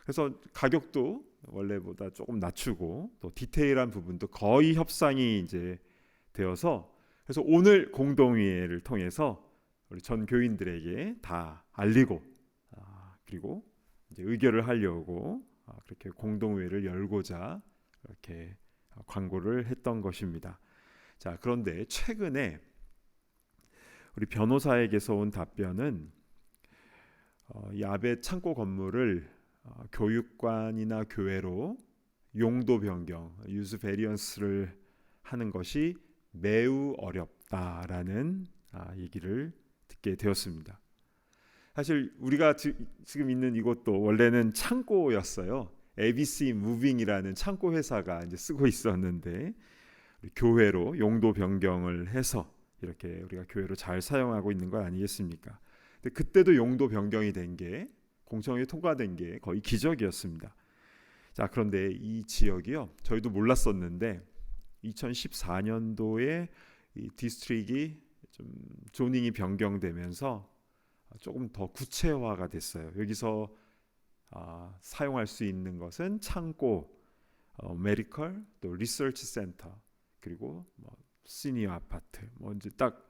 그래서 가격도 원래보다 조금 낮추고 또 디테일한 부분도 거의 협상이 이제 되어서, 그래서 오늘 공동회의를 통해서 우리 전 교인들에게 다 알리고 그리고 이제 의결을 하려고 그렇게 공동회의를 열고자 이렇게 광고를 했던 것입니다. 자, 그런데 최근에 우리 변호사에게서 온 답변은 이 아벳 창고 건물을 교육관이나 교회로 용도 변경, 유즈 베리언스를 하는 것이 매우 어렵다라는 얘기를 듣게 되었습니다. 사실 우리가 지금 있는 이곳도 원래는 창고였어요. ABC 무빙이라는 창고 회사가 이제 쓰고 있었는데 교회로 용도 변경을 해서 이렇게 우리가 교회로 잘 사용하고 있는 거 아니겠습니까? 근데 그때도 용도 변경이 된 게 공청회 통과된 게 거의 기적이었습니다. 자, 그런데 이 지역이요, 저희도 몰랐었는데 2014년도에 이 디스트릭이 좀 조닝이 변경되면서 조금 더 구체화가 됐어요. 여기서 사용할 수 있는 것은 창고, 메디컬, 또 리서치 센터, 그리고 뭐 시니어 아파트, 뭐 이제 딱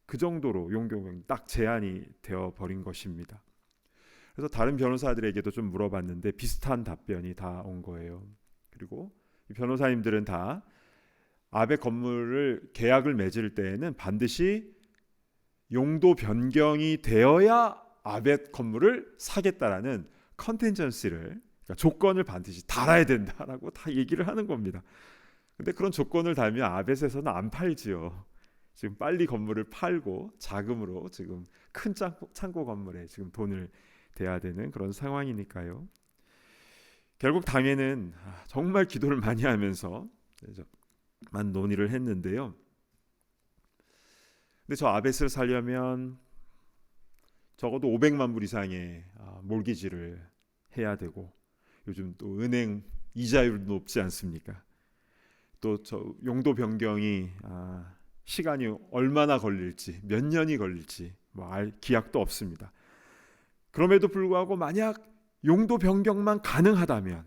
그 정도로 용도가 딱 제한이 되어 버린 것입니다. 그래서 다른 변호사들에게도 좀 물어봤는데 비슷한 답변이 다 온 거예요. 그리고 이 변호사님들은 다 아벳 건물을 계약을 맺을 때에는 반드시 용도 변경이 되어야 아벳 건물을 사겠다라는 컨텐전시를, 그러니까 조건을 반드시 달아야 된다라고 다 얘기를 하는 겁니다. 근데 그런 조건을 달면 아벳에서는 안 팔지요. 지금 빨리 건물을 팔고 자금으로 지금 큰 창고 건물에 지금 돈을 대야 되는 그런 상황이니까요. 결국 당에는 정말 기도를 많이 하면서 만 논의를 했는데요. 근데 저 아벳을 살려면 적어도 500만 불 이상의 몰기지를 해야 되고, 요즘 또 은행 이자율도 높지 않습니까? 또 저 용도 변경이 시간이 얼마나 걸릴지, 몇 년이 걸릴지 뭐 알 기약도 없습니다. 그럼에도 불구하고 만약 용도 변경만 가능하다면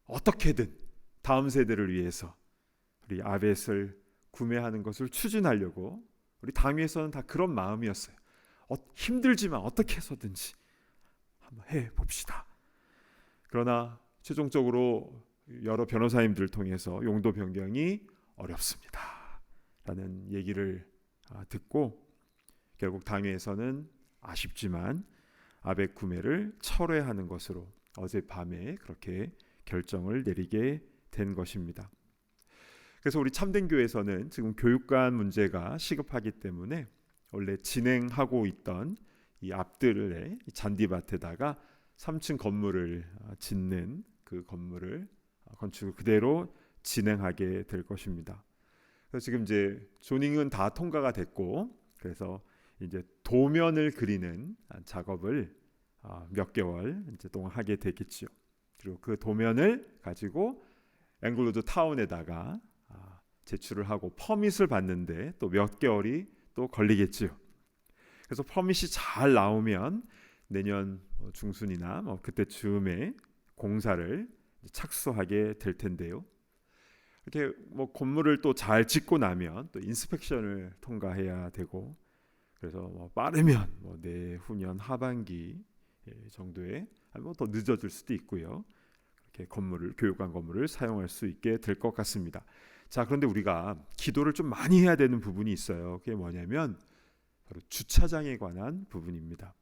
어떻게든 다음 세대를 위해서 우리 아벳을 구매하는 것을 추진하려고 우리 당위에서는 다 그런 마음이었어요. 힘들지만 어떻게 해서든지 한번 해봅시다. 그러나 최종적으로 여러 변호사님들을 통해서 용도 변경이 어렵습니다 라는 얘기를 듣고 결국 당회에서는 아쉽지만 아벳 구매를 철회하는 것으로 어젯밤에 그렇게 결정을 내리게 된 것입니다. 그래서 우리 참된교회에서는 지금 교육관 문제가 시급하기 때문에 원래 진행하고 있던 이 앞들의 잔디밭에다가 3층 건물을 짓는 그 건물을 건축을 그대로 진행하게 될 것입니다. 그래서 지금 이제 조닝은 다 통과가 됐고, 그래서 이제 도면을 그리는 작업을 몇 개월 이제 동안 하게 되겠지요. 그리고 그 도면을 가지고 앵글로드 타운에다가 제출을 하고 퍼밋을 받는데 또 몇 개월이 또 걸리겠지요. 그래서 퍼밋이 잘 나오면 내년 중순이나 그때쯤에 공사를 착수하게 될 텐데요. 이렇게 건물을 또 잘 짓고 나면 또 인스펙션을 통과해야 되고, 그래서 빠르면 내후년 하반기 정도에 더 늦어질 수도 있고요. 이렇게 교육관 건물을 사용할 수 있게 될 것 같습니다. 자, 그런데 우리가 기도를 좀 많이 해야 되는 부분이 있어요. 그게 뭐냐면 바로 주차장에 관한 부분입니다.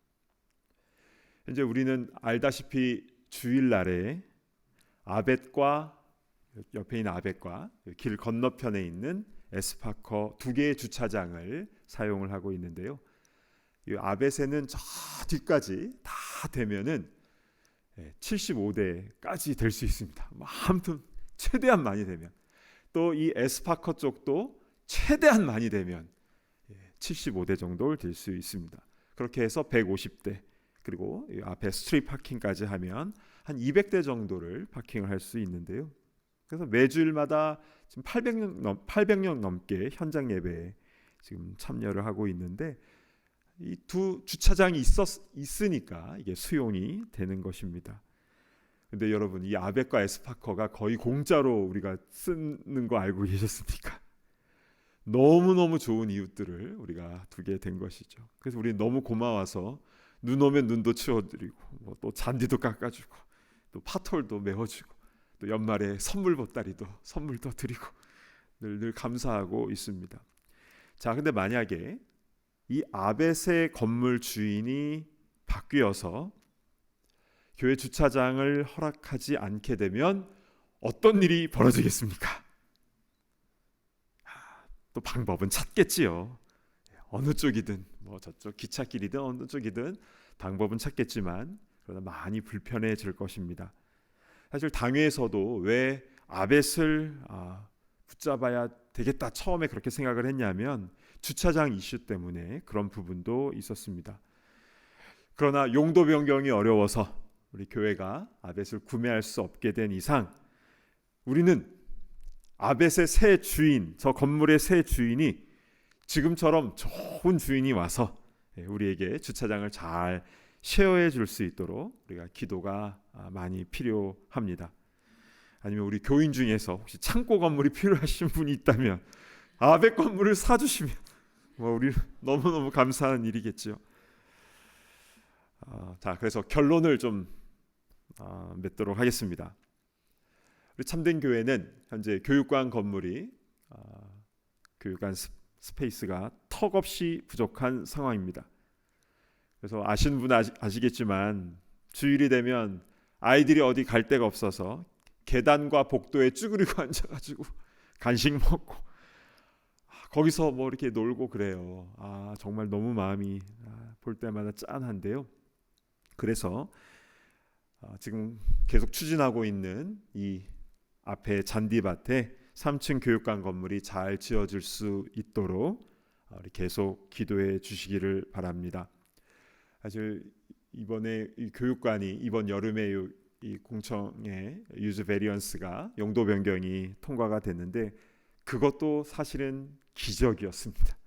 이제 우리는 알다시피 주일날에 아벳과 옆에 있는 아벳과 길 건너편에 있는 에스파커 두 개의 주차장을 사용을 하고 있는데요. 이 아벳에는 저 뒤까지 다 되면은 75대까지 될 수 있습니다. 아무튼 최대한 많이 되면, 또 이 에스파커 쪽도 최대한 많이 되면 75대 정도 될 수 있습니다. 그렇게 해서 150대, 그리고 이 앞에 스트리트 파킹까지 하면 한 200대 정도를 파킹을 할 수 있는데요. 그래서 매주일마다 지금 800명 넘게 현장 예배에 지금 참여를 하고 있는데, 이 두 주차장이 있으니까 이게 수용이 되는 것입니다. 근데 여러분, 이 아벳과 에스파커가 거의 공짜로 우리가 쓰는 거 알고 계셨습니까? 너무너무 좋은 이웃들을 우리가 두게 된 것이죠. 그래서 우리 너무 고마워서 눈 오면 눈도 치워드리고, 또 잔디도 깎아주고, 또 파톨도 메워주고, 또 연말에 선물 보따리도 선물도 드리고 늘 감사하고 있습니다. 자, 근데 만약에 이 아벳의 건물 주인이 바뀌어서 교회 주차장을 허락하지 않게 되면 어떤 일이 벌어지겠습니까? 또 방법은 찾겠지요. 어느 쪽이든 저쪽 기찻길이든 어느 쪽이든 방법은 찾겠지만, 그러나 많이 불편해질 것입니다. 사실 당회에서도 왜 아벳을 붙잡아야 되겠다 처음에 그렇게 생각을 했냐면 주차장 이슈 때문에 그런 부분도 있었습니다. 그러나 용도 변경이 어려워서 우리 교회가 아벳을 구매할 수 없게 된 이상, 우리는 아벳의 새 주인, 저 건물의 새 주인이 지금처럼 좋은 주인이 와서 우리에게 주차장을 잘 쉐어해 줄 수 있도록 우리가 기도가 많이 필요합니다. 아니면 우리 교인 중에서 혹시 창고 건물이 필요하신 분이 있다면 아벳 건물을 사주시면 우리 너무너무 감사한 일이겠죠. 자, 그래서 결론을 좀 맺도록 하겠습니다. 우리 참된 교회는 현재 교육관 건물이 교육관 스페이스가 턱없이 부족한 상황입니다. 그래서 아시는 분 아시겠지만 주일이 되면 아이들이 어디 갈 데가 없어서 계단과 복도에 쭈그리고 앉아가지고 간식 먹고 거기서 이렇게 놀고 그래요. 정말 너무 마음이 볼 때마다 짠한데요. 그래서 지금 계속 추진하고 있는 이 앞에 잔디밭에 3층 교육관 건물이 잘 지어질 수 있도록 우리 계속 기도해 주시기를 바랍니다. 사실 이번에 이 교육관이 이번 여름에 이 공청의 유즈 베리언스가 용도 변경이 통과가 됐는데, 그것도 사실은 기적이었습니다.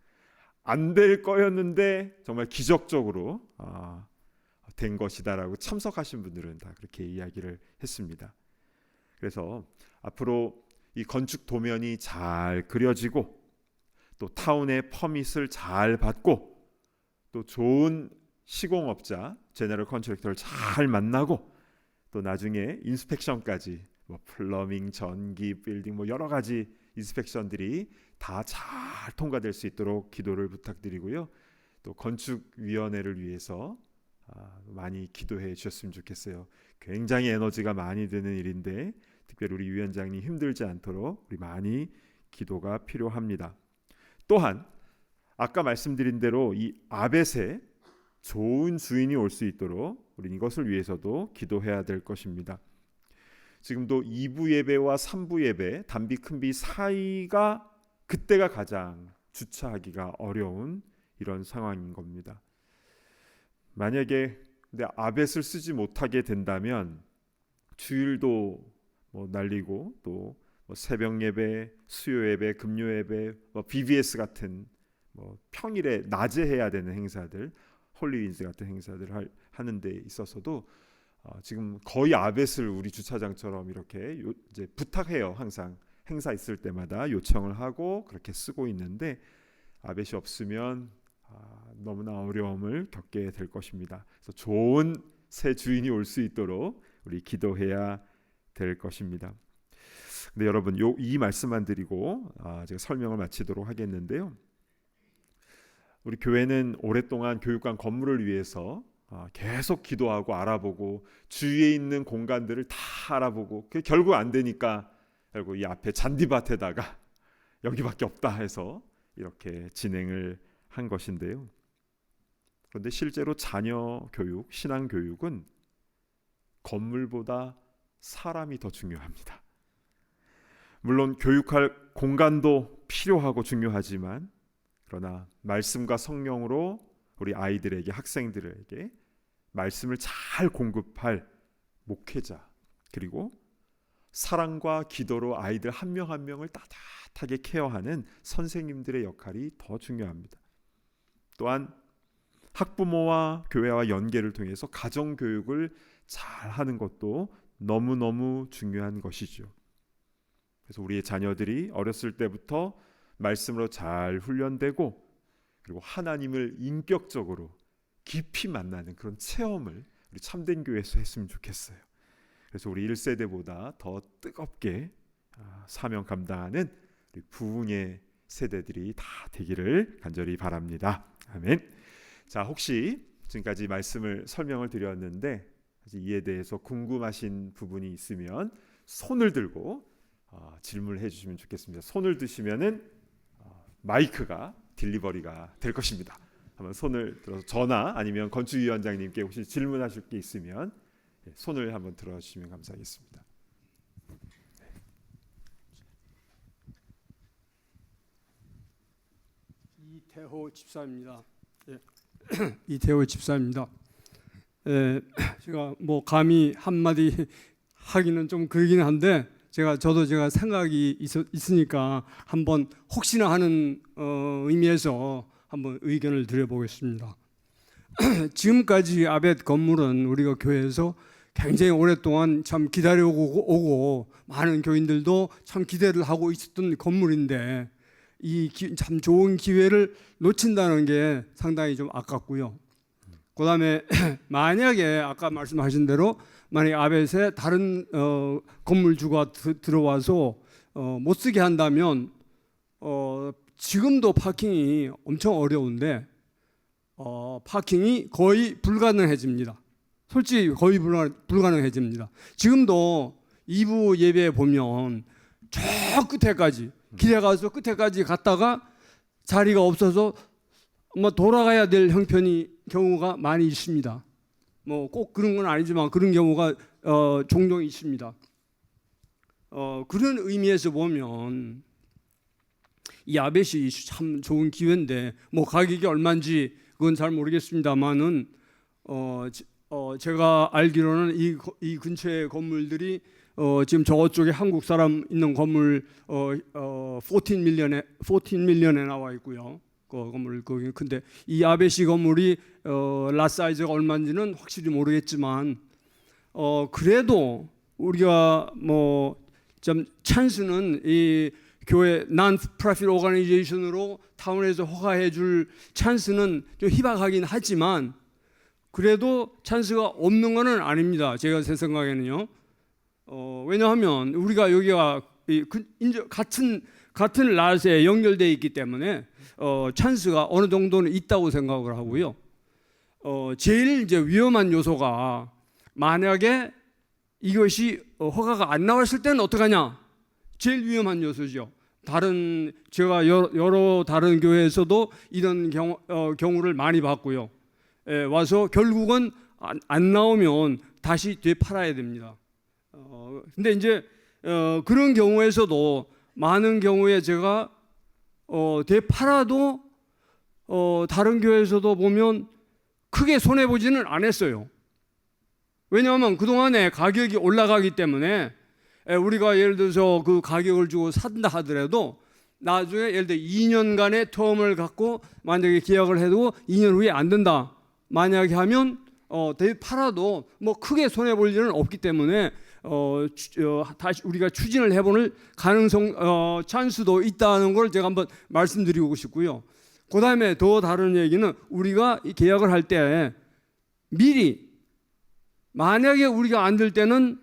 안 될 거였는데 정말 기적적으로 된 것이다라고 참석하신 분들은 다 그렇게 이야기를 했습니다. 그래서 앞으로 이 건축 도면이 잘 그려지고, 또 타운의 퍼밋을 잘 받고, 또 좋은 시공업자 제너럴 컨트랙터를 잘 만나고, 또 나중에 인스펙션까지 플러밍, 전기, 빌딩 여러 가지 인스펙션들이 다 잘 통과될 수 있도록 기도를 부탁드리고요. 또 건축위원회를 위해서 많이 기도해 주셨으면 좋겠어요. 굉장히 에너지가 많이 드는 일인데 특별히 우리 위원장님 힘들지 않도록 우리 많이 기도가 필요합니다. 또한 아까 말씀드린 대로 이 아벳에 좋은 주인이 올 수 있도록 우리 이것을 위해서도 기도해야 될 것입니다. 지금도 2부 예배와 3부 예배, 단비 큰비 사이가 그때가 가장 주차하기가 어려운 이런 상황인 겁니다. 만약에 근데 아벳을 쓰지 못하게 된다면 주일도 날리고 또 뭐 새벽 예배, 수요 예배, 금요 예배, 뭐 BBS 같은 뭐 평일에 낮에 해야 되는 행사들, 홀리윈즈 같은 행사들을 하는 데 있어서도 지금 거의 아벳을 우리 주차장처럼 이렇게 이제 부탁해요. 항상 행사 있을 때마다 요청을 하고 그렇게 쓰고 있는데 아벳이 없으면 너무나 어려움을 겪게 될 것입니다. 그래서 좋은 새 주인이 올 수 있도록 우리 기도해야 될 것입니다. 근데 여러분 이 말씀만 드리고 제가 설명을 마치도록 하겠는데요. 우리 교회는 오랫동안 교육관 건물을 위해서 계속 기도하고 알아보고 주위에 있는 공간들을 다 알아보고 결국 안 되니까 결국 이 앞에 잔디밭에다가 여기밖에 없다 해서 이렇게 진행을 한 것인데요. 그런데 실제로 자녀 교육, 신앙 교육은 건물보다 사람이 더 중요합니다. 물론 교육할 공간도 필요하고 중요하지만 그러나 말씀과 성령으로 우리 아이들에게, 학생들에게 말씀을 잘 공급할 목회자, 그리고 사랑과 기도로 아이들 한 명 한 명을 따뜻하게 케어하는 선생님들의 역할이 더 중요합니다. 또한 학부모와 교회와 연계를 통해서 가정교육을 잘 하는 것도 너무너무 중요한 것이죠. 그래서 우리의 자녀들이 어렸을 때부터 말씀으로 잘 훈련되고 그리고 하나님을 인격적으로 깊이 만나는 그런 체험을 우리 참된 교회에서 했으면 좋겠어요. 그래서 우리 1세대보다 더 뜨겁게 사명 감당하는 우리 부흥의 세대들이 다 되기를 간절히 바랍니다. 아멘. 자, 혹시 지금까지 말씀을 설명을 드렸는데 이에 대해서 궁금하신 부분이 있으면 손을 들고 질문을 해주시면 좋겠습니다. 손을 드시면은 마이크가 딜리버리가 될 것입니다. 한번 손을 들어서 저나 아니면 건축위원장님께 혹시 질문하실 게 있으면 손을 한번 들어주시면 감사하겠습니다. 이태호 집사입니다. 이태호 집사입니다. 제가 뭐 감히 한마디 하기는 좀 그러긴 한데 저도 생각이 있으니까 한번 혹시나 하는 의미에서 한번 의견을 드려보겠습니다. 지금까지 아벳 건물은 우리가 교회에서 굉장히 오랫동안 참 기다려오고 많은 교인들도 참 기대를 하고 있었던 건물인데 참 좋은 기회를 놓친다는 게 상당히 좀 아깝고요. 그다음에 만약에 아까 말씀하신 대로 만약 아벳에 다른 건물주가 들어와서 못 쓰게 한다면 지금도 파킹이 엄청 어려운데 파킹이 거의 불가능해집니다. 솔직히 거의 불가능해집니다. 지금도 2부 예배에 보면 저 끝에까지 길에 가서 끝에까지 갔다가 자리가 없어서 돌아가야 될 경우가 많이 있습니다. 뭐 꼭 그런 건 아니지만 그런 경우가 종종 있습니다. 그런 의미에서 보면 이 아벳이 참 좋은 기회인데 뭐 가격이 얼마인지 그건 잘 모르겠습니다만은 제가 알기로는 이 근처의 건물들이 지금 저쪽에 한국 사람 있는 건물 14밀리언에 나와 있고요. 그 건물 거기 근데 이 아베시 건물이 라 사이즈가 얼마인지는 확실히 모르겠지만 그래도 우리가 뭐 좀 찬스는 이 교회 non-profit organization으로 타운에서 허가해줄 찬스는 좀 희박하긴 하지만 그래도 찬스가 없는 것은 아닙니다. 제가 제 생각에는요. 왜냐하면 우리가 여기가 같은 랏에 연결되어 있기 때문에 찬스가 어느 정도는 있다고 생각을 하고요. 제일 이제 위험한 요소가 만약에 이것이 허가가 안 나왔을 때는 어떡하냐? 제일 위험한 요소죠. 제가 여러 다른 교회에서도 이런 경우를 많이 봤고요. 와서 결국은 안 나오면 다시 되팔아야 됩니다. 근데 이제 그런 경우에서도 많은 경우에 제가 되팔아도 다른 교회에서도 보면 크게 손해보지는 않았어요. 왜냐하면 그동안에 가격이 올라가기 때문에 우리가 예를 들어서 그 가격을 주고 산다 하더라도 나중에 예를 들어 2년간의 텀을 갖고 만약에 계약을 해도 2년 후에 안 된다 만약에 하면 팔아도 뭐 크게 손해 볼 일은 없기 때문에 다시 우리가 추진을 해보는 가능성 찬스도 있다는 걸 제가 한번 말씀드리고 싶고요. 그다음에 더 다른 얘기는 우리가 이 계약을 할 때 미리 만약에 우리가 안 될 때는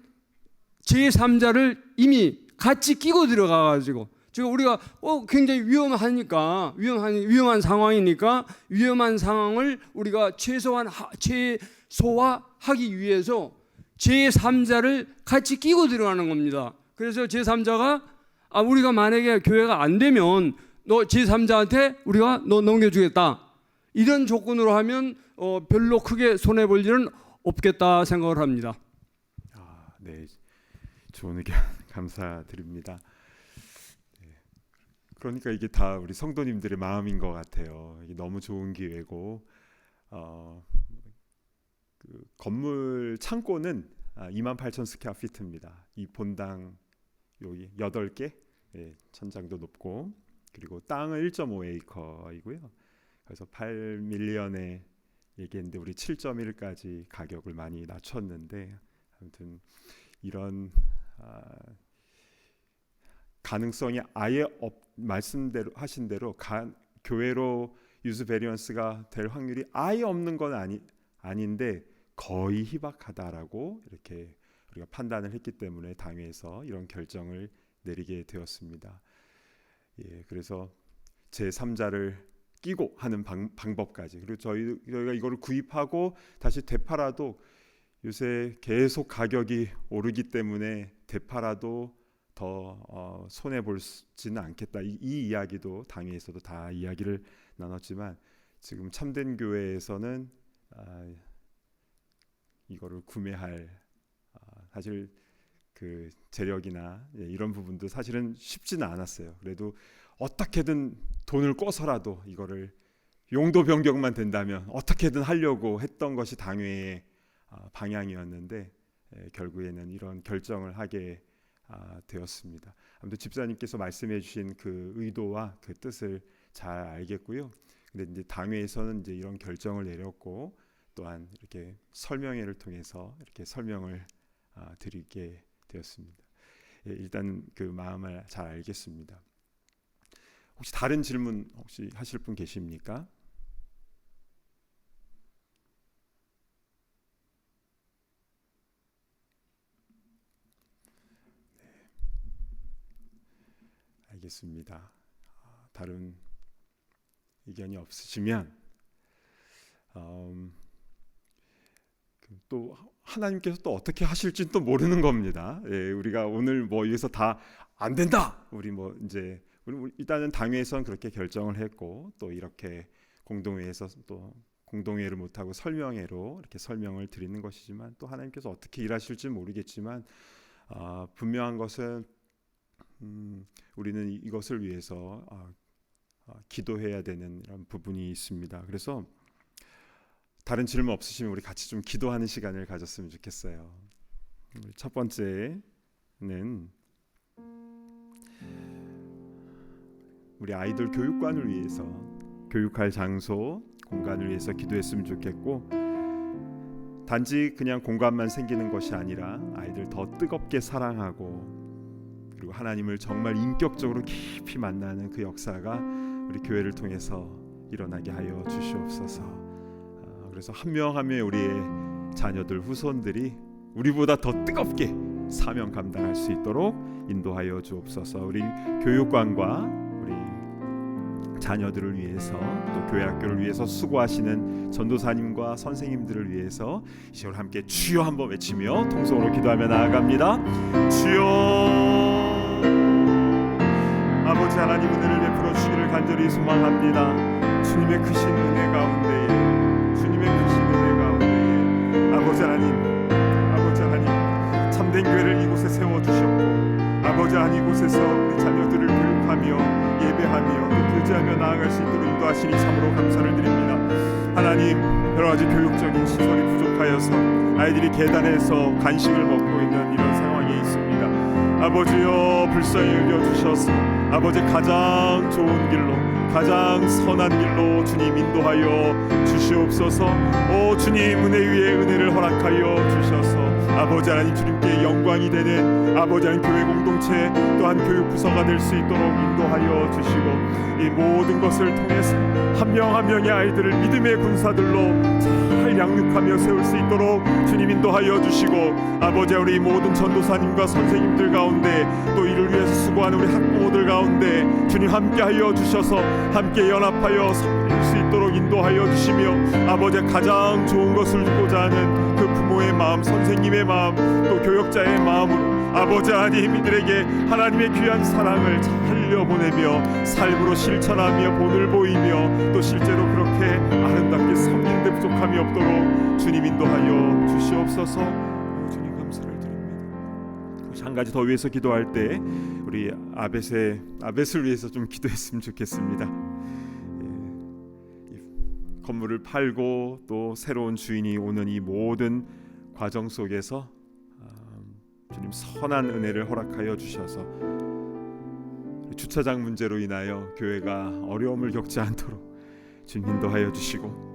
제3자를 이미 같이 끼고 들어가가지고 지금 우리가 굉장히 위험한 상황이니까 위험한 상황을 우리가 최소화하기 위해서 제3자를 같이 끼고 들어가는 겁니다. 그래서 제3자가 우리가 만약에 교회가 안 되면 너 제3자한테 우리가 너 넘겨주겠다 이런 조건으로 하면 별로 크게 손해 볼 일은 없겠다 생각을 합니다. 네, 좋은 의견 감사드립니다. 네. 그러니까 이게 다 우리 성도님들의 마음인 것 같아요. 이게 너무 좋은 기회고 그 건물 창고는 28,000 스퀘어피트입니다. 이 본당 여기 8개, 천장도 높고 그리고 땅은 1.5에이커이고요. 그래서 8밀리언에 얘기했는데 우리 7.1까지 가격을 많이 낮췄는데 아무튼 이런 가능성이 아예 말씀대로 하신 대로 교회로 유즈 베리언스가 될 확률이 아예 없는 건 아닌데 거의 희박하다라고 이렇게 우리가 판단을 했기 때문에 당회에서 이런 결정을 내리게 되었습니다. 그래서 제3자를 끼고 하는 방법까지 그리고 저희가 이거를 구입하고 다시 되팔아도 요새 계속 가격이 오르기 때문에 되팔아도 더 손해 볼지는 않겠다. 이 이야기도 당회에서도 다 이야기를 나눴지만 지금 참된 교회에서는 이거를 구매할 사실 그 재력이나 이런 부분도 사실은 쉽지는 않았어요. 그래도 어떻게든 돈을 꿔서라도 이거를 용도 변경만 된다면 어떻게든 하려고 했던 것이 당회의 방향이었는데 결국에는 이런 결정을 하게 되었습니다. 아무튼 집사님께서 말씀해 주신 그 의도와 그 뜻을 잘 알겠고요. 근데 이제 당회에서는 이제 이런 결정을 내렸고 또한 이렇게 설명회를 통해서 이렇게 설명을 드리게 되었습니다. 일단 그 마음을 잘 알겠습니다. 혹시 다른 질문 혹시 하실 분 계십니까? 알겠습니다. 다른 의견이 없으시면 또 하나님께서 또 어떻게 하실지는 또 모르는 겁니다. 우리가 오늘 뭐 여기서 다 안 된다. 우리 일단은 당회에서는 그렇게 결정을 했고 또 이렇게 공동회에서 또 공동회를 못하고 설명회로 이렇게 설명을 드리는 것이지만 또 하나님께서 어떻게 일하실지 모르겠지만 분명한 것은 우리는 이것을 위해서 기도해야 되는 이런 부분이 있습니다. 그래서 다른 질문 없으시면 우리 같이 좀 기도하는 시간을 가졌으면 좋겠어요. 첫 번째는 우리 아이들 교육관을 위해서 교육할 장소, 공간을 위해서 기도했으면 좋겠고 단지 그냥 공간만 생기는 것이 아니라 아이들 더 뜨겁게 사랑하고 그리고 하나님을 정말 인격적으로 깊이 만나는 그 역사가 우리 교회를 통해서 일어나게 하여 주시옵소서. 그래서 한 명 한 명의 우리의 자녀들 후손들이 우리보다 더 뜨겁게 사명 감당할 수 있도록 인도하여 주옵소서. 우리 교육관과 우리 자녀들을 위해서 또 교회 학교를 위해서 수고하시는 전도사님과 선생님들을 위해서 이 시간 함께 주여 한번 외치며 통성으로 기도하며 나아갑니다. 주여 아버지 하나님 은혜를 베풀어 주시기를 간절히 소망합니다. 주님의 크신 은혜 가운데에 아버지 하나님 참된 교회를 이곳에 세워주셨고 아버지 하나님 이곳에서 우리 자녀들을 교육하며 예배하며 또 교제하며 나아갈 수 있도록 인도하시니 참으로 감사를 드립니다. 하나님 여러가지 교육적인 시설이 부족하여서 아이들이 계단에서 간식을 먹고 있는 이런 상황이 있습니다. 아버지여 불쌍히 여겨주셔서 아버지 가장 좋은 길로 가장 선한 길로 주님 인도하여 주시옵소서. 오 주님 은혜 위에 은혜를 허락하여 주셔서 아버지 하나님 주님께 영광이 되는 아버지 하나님 교회 공동체 또한 교육 부서가 될 수 있도록 인도하여 주시고 이 모든 것을 통해서 한 명 한 명의 아이들을 믿음의 군사들로 잘 양육하며 세울 수 있도록 주님 인도하여 주시고 아버지 우리 모든 전도사님과 선생님들 가운데 또 이를 위해서 수고하는 우리 학부모들 가운데 주님 함께하여 주셔서 함께 연합하여 섬길 수 있도록 인도하여 주시며 아버지 가장 좋은 것을 주고자 하는 그 부모의 마음 선생님의 마음 또 교역자의 마음으로 아버지 하나님 이들에게 하나님의 귀한 사랑을 잘 흘려보내며 삶으로 실천하며 본을 보이며 또 실제로 그렇게 아름답게 섬기는데 부족함이 없도록 주님 인도하여 주시옵소서. 주님 감사를 드립니다. 한 가지 더 위해서 기도할 때 우리 아벳을 위해서 좀 기도했으면 좋겠습니다. 건물을 팔고 또 새로운 주인이 오는 이 모든 과정 속에서 주님 선한 은혜를 허락하여 주셔서 주차장 문제로 인하여 교회가 어려움을 겪지 않도록 주님 인도하여 주시고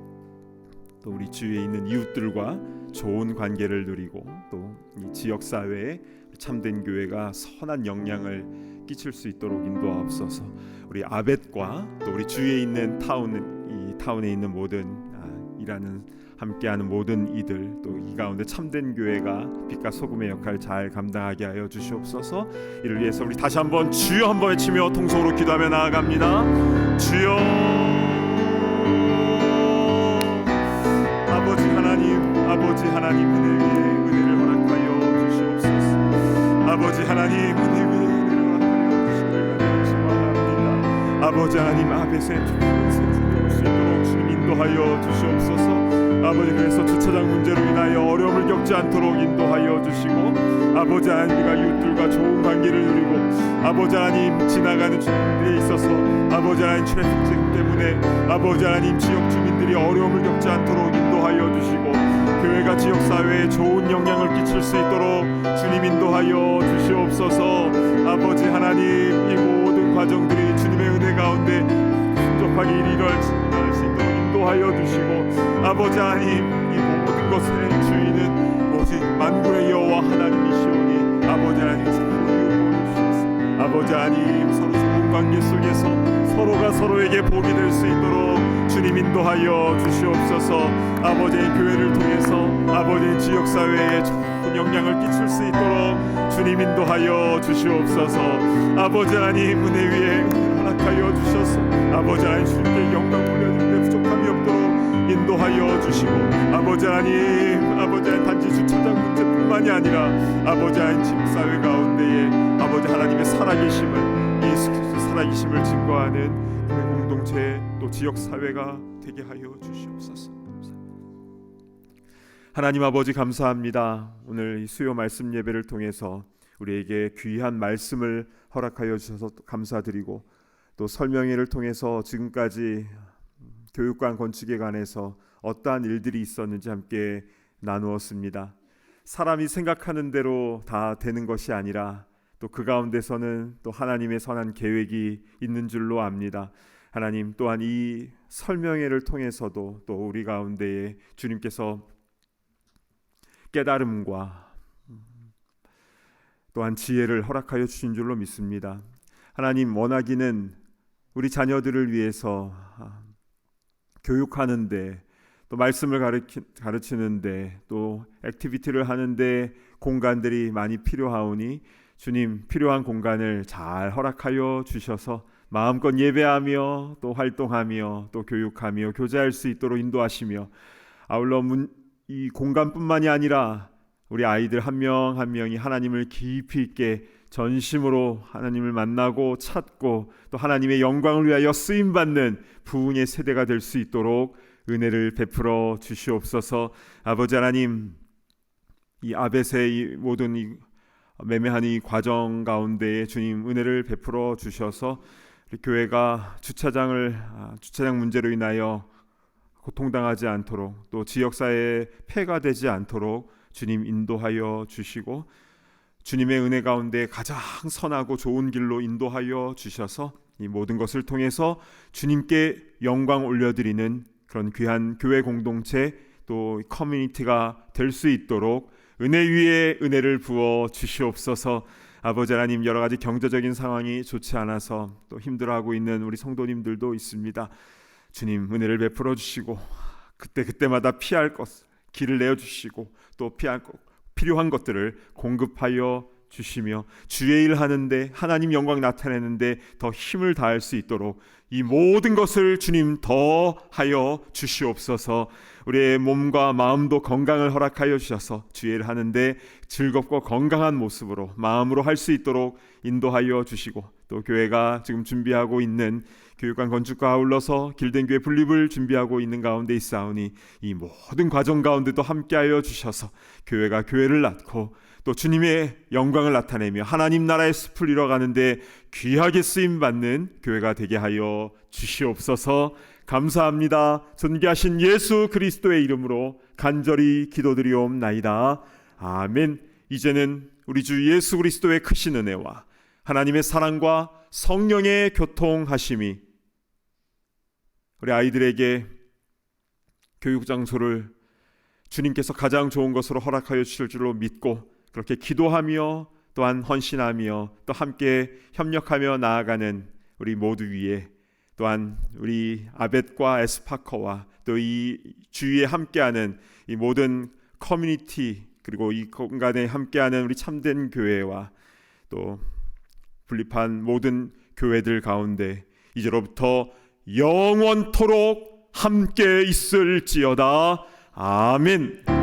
또 우리 주위에 있는 이웃들과 좋은 관계를 누리고 또 이 지역 사회에 참된 교회가 선한 영향을 끼칠 수 있도록 인도하옵소서. 우리 아벳과 또 우리 주위에 있는 타운에 있는 모든 일하는 함께하는 모든 이들 또 이 가운데 참된 교회가 빛과 소금의 역할 잘 감당하게 하여 주시옵소서. 이를 위해서 우리 다시 한번 주여 한번 외치며 통성으로 기도하며 나아갑니다. 주여 아버지 하나님 은혜 위에 은혜를 허락하여 주시옵소서. 아버지 하나님 은혜 위에 은혜를 허락하여 주시기를 간절히 소망합니다. 아버지 하나님 아벳의 좋은 세상에 올 수 있도록 주님 인도하여 주시옵소서. 아버지 그래서 주차장 문제로 인하여 어려움을 겪지 않도록 인도하여 주시고 아버지 하나님 우리가 이웃들과 좋은 관계를 누리고 아버지 하나님 지나가는 주민들에 있어서 아버지 하나님 트래픽증 때문에 아버지 하나님 지역 주민들이 어려움을 겪지 않도록 인도하여 주시고 교회가 지역사회에 좋은 영향을 끼칠 수 있도록 주님 인도하여 주시옵소서. 아버지 하나님 이 모든 과정들이 주님의 은혜 가운데 풍족하게 일어날 수 있도록 인도하여 주시고 아버지 하나님 이 모든 것의 주인은 오직 만군의 여호와 하나님이시오니 아버지 하나님 아버지 하나님 서로 좋은 관계 속에서 서로가 서로에게 복이 될 수 있도록 주님 인도하여 주시옵소서. 아버지의 교회를 통해서 아버지의 지역사회에 좋은 영향을 끼칠 수 있도록 주님 인도하여 주시옵소서. 아버지 하나님 은혜 위에 허락하여 주셔서 아버지 하나님 주님께 영광 돌려드리는데 부족함이 없도록 인도하여 주시고 아버지 하나님 단지 주차장 문제뿐만이 아니라 아버지 하나님 지역사회 가운데에 아버지 하나님의 살아계심을 이 살아계심을 증거하는 교회 공동체 또 지역사회가 되게 하여 주시옵소서. 하나님 아버지 감사합니다. 오늘 이 수요 말씀 예배를 통해서 우리에게 귀한 말씀을 허락하여 주셔서 감사드리고 또 설명회를 통해서 지금까지 교육관 건축에 관해서 어떠한 일들이 있었는지 함께 나누었습니다. 사람이 생각하는 대로 다 되는 것이 아니라 또 그 가운데서는 또 하나님의 선한 계획이 있는 줄로 압니다. 하나님 또한 이 설명회를 통해서도 또 우리 가운데에 주님께서 깨달음과 또한 지혜를 허락하여 주신 줄로 믿습니다. 하나님 원하기는 우리 자녀들을 위해서 교육하는데 또 말씀을 가르치는데 또 액티비티를 하는데 공간들이 많이 필요하오니 주님 필요한 공간을 잘 허락하여 주셔서 마음껏 예배하며 또 활동하며 또 교육하며 교제할 수 있도록 인도하시며 아울러 이 공간뿐만이 아니라 우리 아이들 한 명 한 명이 하나님을 깊이 있게 전심으로 하나님을 만나고 찾고 또 하나님의 영광을 위하여 쓰임받는 부흥의 세대가 될 수 있도록 은혜를 베풀어 주시옵소서. 아버지 하나님 이 아벳의 이 모든 이 매매한 이 과정 가운데에 주님 은혜를 베풀어 주셔서 우리 교회가 주차장 문제로 인하여 고통당하지 않도록 또 지역사회에 폐가 되지 않도록 주님 인도하여 주시고 주님의 은혜 가운데 가장 선하고 좋은 길로 인도하여 주셔서 이 모든 것을 통해서 주님께 영광 올려드리는 그런 귀한 교회 공동체 또 커뮤니티가 될 수 있도록 은혜 위에 은혜를 부어 주시옵소서. 아버지 하나님, 여러 가지 경제적인 상황이 좋지 않아서 또 힘들어하고 있는 우리 성도님들도 있습니다. 주님 은혜를 베풀어 주시고 그때마다 피할 것 길을 내어 주시고 또 필요한 것들을 공급하여 주시며 주의 일 하는데 하나님 영광 나타내는데 더 힘을 다할 수 있도록 이 모든 것을 주님 더하여 주시옵소서. 우리의 몸과 마음도 건강을 허락하여 주셔서 주의 일 하는데 즐겁고 건강한 모습으로 마음으로 할 수 있도록 인도하여 주시고 또 교회가 지금 준비하고 있는 교육관 건축과 아울러서 길된 교회 분립을 준비하고 있는 가운데 있사오니 이 모든 과정 가운데도 함께하여 주셔서 교회가 교회를 낳고 또 주님의 영광을 나타내며 하나님 나라의 숲을 이뤄가는데 귀하게 쓰임받는 교회가 되게 하여 주시옵소서. 감사합니다. 존귀하신 예수 그리스도의 이름으로 간절히 기도드리옵나이다. 아멘. 이제는 우리 주 예수 그리스도의 크신 은혜와 하나님의 사랑과 성령의 교통하심이 우리 아이들에게 교육 장소를 주님께서 가장 좋은 것으로 허락하여 주실 줄로 믿고 그렇게 기도하며 또한 헌신하며 또 함께 협력하며 나아가는 우리 모두 위에 또한 우리 아벳과 에스파커와 또 이 주위에 함께하는 이 모든 커뮤니티 그리고 이 공간에 함께하는 우리 참된 교회와 또 분립한 모든 교회들 가운데 이제로부터 영원토록 함께 있을지어다. 아멘.